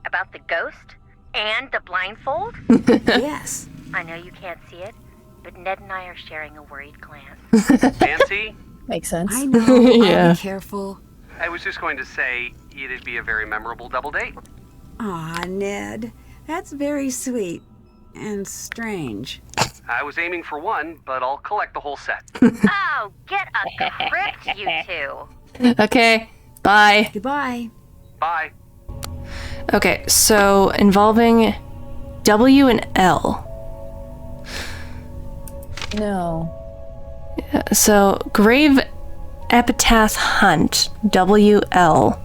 About the ghost? And the blindfold? Yes. I know you can't see it, but Ned and I are sharing a worried glance. Nancy? Makes sense. I know. I'll be careful. I was just going to say it'd be a very memorable double date. Aw, Ned. That's very sweet. And strange. I was aiming for one, but I'll collect the whole set. Oh, get a grip, you two. Okay, bye. Goodbye. Bye. Okay, so involving W and L. No. So, grave epitaph hunt, WL.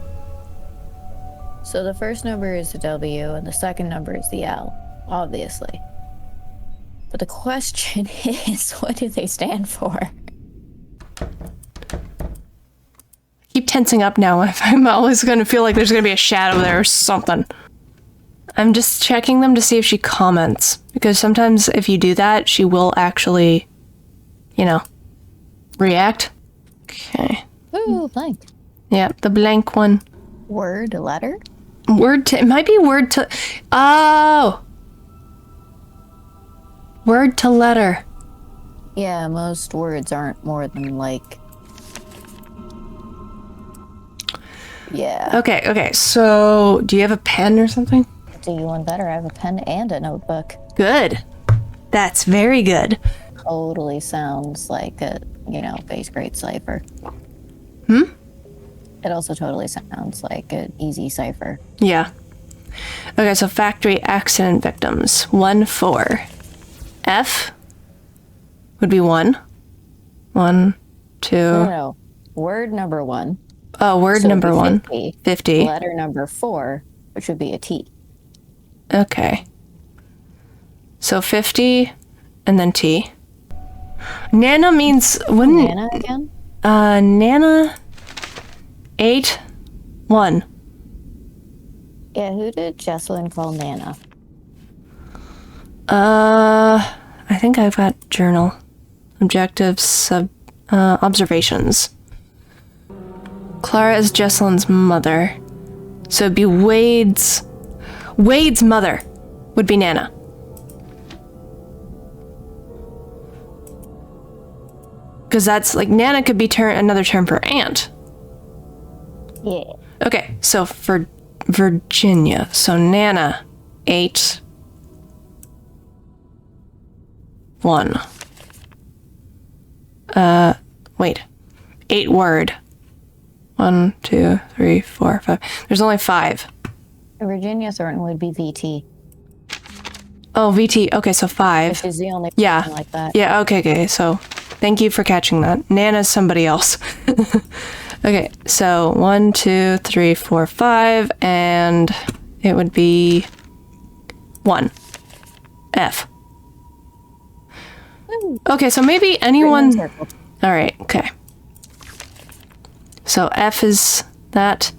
So the first number is the W and the second number is the L, obviously. But the question is, what do they stand for? I keep tensing up now. If I'm always going to feel like there's going to be a shadow there or something. I'm just checking them to see if she comments. Because sometimes if you do that, she will actually, react. Okay. Ooh, blank. Yeah, the blank one. Word, a letter? It might be word to... Oh! Word to letter. Yeah, most words aren't more than Yeah. Okay, so do you have a pen or something? Do you want better? I have a pen and a notebook. Good. That's very good. Totally sounds like a, base grade cipher. It also totally sounds like an easy cipher. Yeah. Okay, so factory accident victims. 1-4. F. would be 1. 1, 2. No. Word number 1. Oh, word So number it'd be 1. 50. 50. Letter number 4, which would be a T. Okay. So 50 and then T. Nana means wouldn't Nana again? Nana 8 1. Yeah, who did Jessalyn call Nana? I think I've got journal. Objectives, observations. Clara is Jessalyn's mother. So it'd be Wade's mother would be Nana. Because that's like Nana could be another term for aunt. Yeah. Okay, so for Virginia, so Nana 8 1. Wait. 8 word. 1, 2, 3, 4, 5. There's only 5. Virginia Thornton would be VT. Oh, VT. Okay, so 5. Which is the only Yeah. person like that. Yeah, okay. So thank you for catching that. Nana's somebody else. Okay, so 1, 2, 3, 4, 5, and it would be 1. F. Okay, so maybe anyone... All right, okay. So F is that.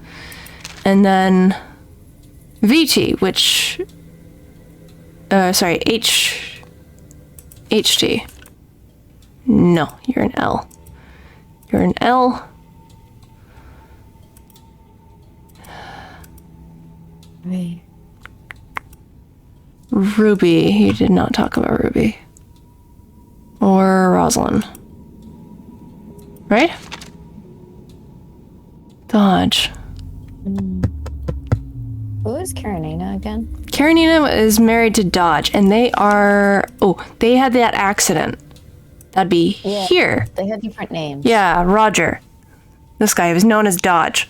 And then VT, which... sorry, HT. No, you're an L. You're an L. Ruby. He did not talk about Ruby. Or Rosalind. Right? Dodge. Who is Karenina again? Karenina is married to Dodge, and they are... Oh, they had that accident. That'd be here. They had different names. Yeah, Roger. This guy was known as Dodge.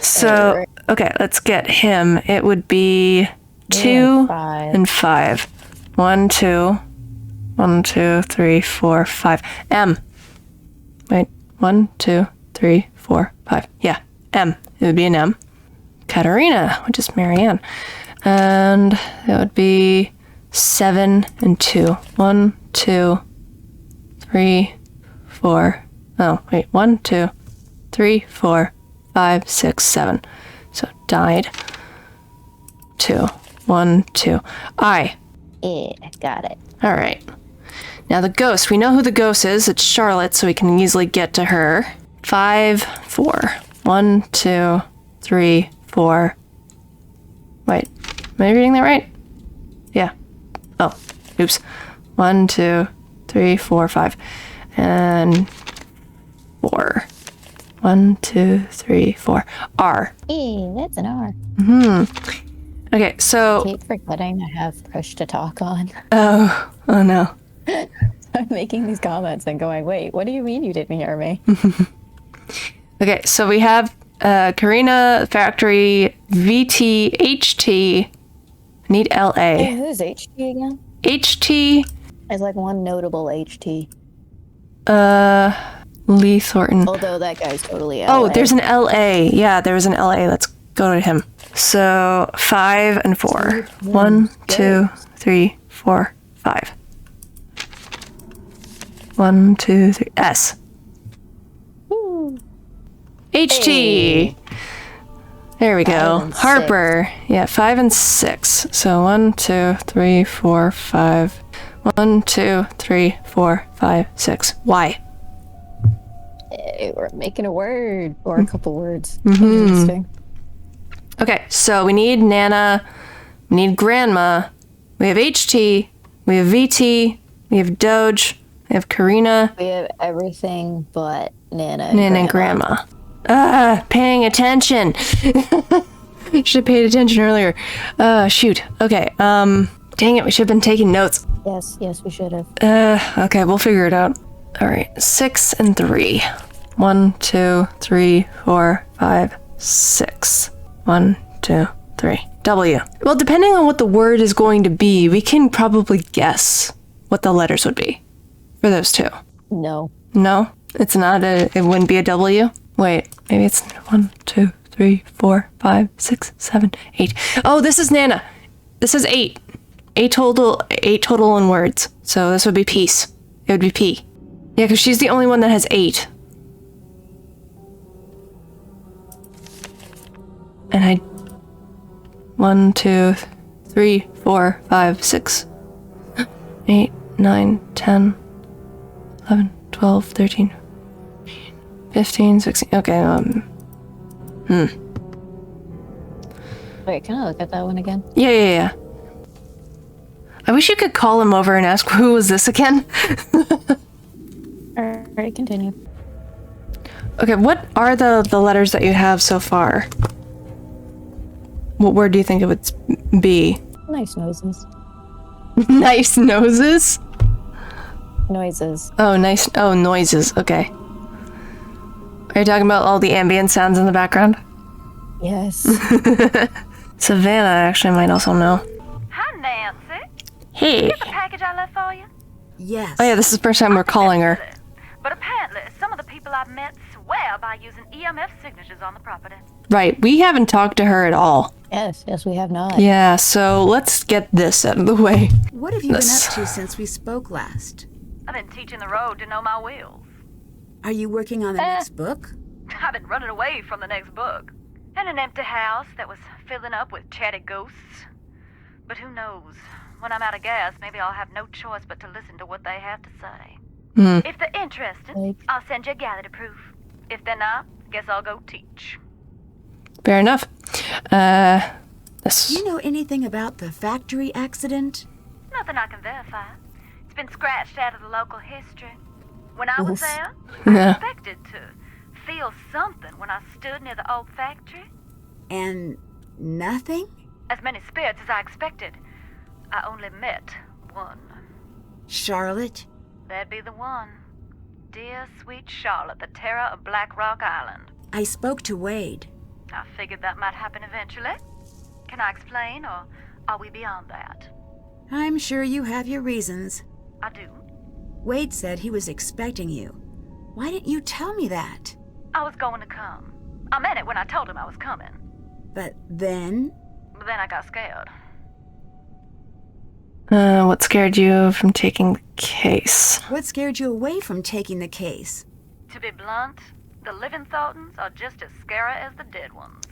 So, okay, let's get him. It would be 2 and 5. 1, 2. 1, 2, 3, 4, 5. M. Wait. 1, 2, 3, 4, 5. Yeah, M. It would be an M. Katerina, which is Marianne. And it would be 7 and 2. 1, 2, 3, 4. Oh, wait. 1, 2, 3, 4, 5, 6, 7. So died. 2. 1, 2. I. Yeah, got it. All right. Now the ghost. We know who the ghost is. It's Charlotte, so we can easily get to her. 5, 4. 1, 2, 3, 4. Wait. Am I reading that right? Yeah. Oh. Oops. 1, 2, 3, 4, 5. And 4. 1, 2, 3, 4. R. That's an R. Okay, so... I keep forgetting I have push to talk on. Oh no. I'm making these comments and going, wait, what do you mean you didn't hear me? Okay, so we have Karina, Factory, VT, HT. I need LA. Hey, who's HT again? HT. There's like one notable HT. Lee Thornton. Although that guy's totally LA. Oh, there's an LA. Yeah, there was an LA. Let's go to him. So 5 and 4. 1, 2, 3, 4, 5. 1, 2, 3. S. Woo. HT. Hey. There we go. 5 and 6. Harper. Yeah, 5 and 6. So 1, 2, 3, 4, 5. 1, 2, 3, 4, 5, 6. Y. Hey, we're making a word or a couple words. Interesting. Okay, so we need Nana, we need Grandma, we have HT, we have VT, we have Doge, we have Karina. We have everything but Nana and Grandma. Paying attention. Should have paid attention earlier. Shoot. Okay, dang it, we should have been taking notes. Yes, we should have. Okay, we'll figure it out. All right, 6 and 3. 1, 2, 3, 4, 5, 6. 1, 2, 3. W. Well, depending on what the word is going to be, we can probably guess what the letters would be for those two? No. No? It's not it wouldn't be a W? Wait, maybe it's 1, 2, 3, 4, 5, 6, 7, 8. Oh, this is Nana. This is 8. 8 total in words. So this would be peace. It would be P. Yeah, because she's the only one that has 8. And I... 1, 2, 3, 4, 5, 6, 8, 9, 10, 11, 12, 13, 15, 16. Okay, Wait, can I look at that one again? Yeah. I wish you could call him over and ask who was this again? Alright, continue. Okay, what are the letters that you have so far? What word do you think it would be? Nice noses. Nice noses? Noises. Oh, nice. Oh, noises. Okay. Are you talking about all the ambient sounds in the background? Yes. Savannah actually might also know. Hi, Nancy. Hey. You get the package I left for you? Yes. Oh yeah, this is the first time we're calling her. But apparently, some of the people I've met swear by using EMF signatures on the property. Right, we haven't talked to her at all. Yes, we have not. Yeah, so let's get this out of the way. What have you been up to since we spoke last? I've been teaching the road to know my wheels. Are you working on the next book? I've been running away from the next book. In an empty house that was filling up with chatty ghosts. But who knows? When I'm out of gas, maybe I'll have no choice but to listen to what they have to say. If they're interested, I'll send you a gallery proof. If they're not, guess I'll go teach. Fair enough. Do you know anything about the factory accident? Nothing I can verify. It's been scratched out of the local history. When I was there, I expected to feel something when I stood near the old factory. And nothing? As many spirits as I expected. I only met one. Charlotte? That'd be the one. Dear, sweet Charlotte, the terror of Black Rock Island. I spoke to Wade. I figured that might happen eventually. Can I explain, or are we beyond that? I'm sure you have your reasons. I do. Wade said he was expecting you. Why didn't you tell me that? I was going to come. I meant it when I told him I was coming. But then? But then I got scared. What scared you from taking the case? What scared you away from taking the case? To be blunt, the living Thorntons are just as scary as the dead ones.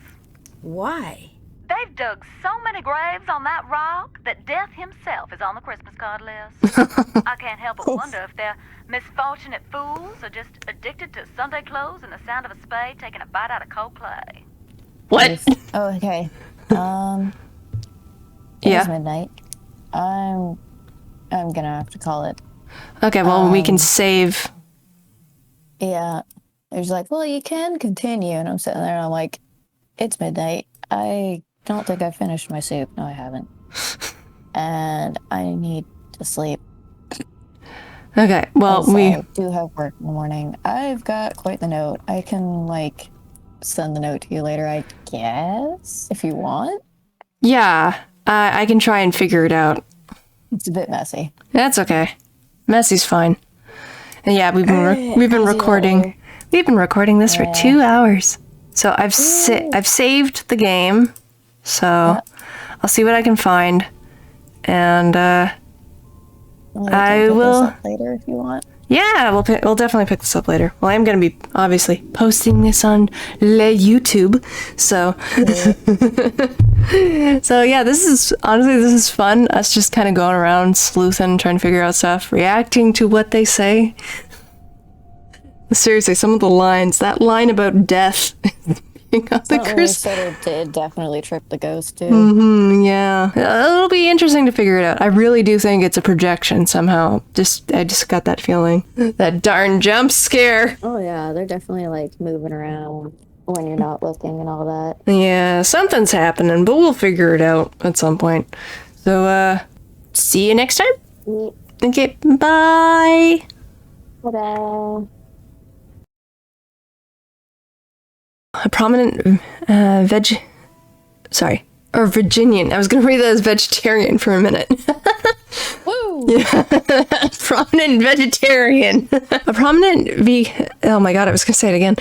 Why? They've dug so many graves on that rock that Death himself is on the Christmas card list. I can't help but wonder if they're misfortunate fools or just addicted to Sunday clothes and the sound of a spade taking a bite out of cold clay. What? Oh, okay. It's midnight. I'm gonna have to call it. Okay, well, we can save. Yeah. There's like, well, you can continue. And I'm sitting there and I'm like, it's midnight. I don't think I finished my soup. No, I haven't. And I need to sleep. Okay, well, I do have work in the morning. I've got quite the note. I can, send the note to you later, I guess, if you want. Yeah, I can try and figure it out. It's a bit messy. That's okay. Messy's fine. And yeah, we've been recording. We've been recording this for 2 hours. So I've saved the game. So I'll see what I can find, and I will pick this up later if you want. Yeah, we'll definitely pick this up later. Well, I'm going to be obviously posting this on YouTube, so so yeah, this is fun. Us just kind of going around sleuthing, trying to figure out stuff, reacting to what they say. Seriously, some of the lines, that line about death being on the Christmas. Said it did definitely trip the ghost too. Yeah, it'll be interesting to figure it out. I really do think it's a projection somehow. I just got that feeling. That darn jump scare. Oh yeah, they're definitely moving around when you're not looking and all that. Yeah, something's happening, but we'll figure it out at some point. So, see you next time. Okay, bye. Ta-da. A prominent Virginian. I was going to read that as vegetarian for a minute. Woo! Prominent vegetarian. A prominent oh my god, I was gonna say it again.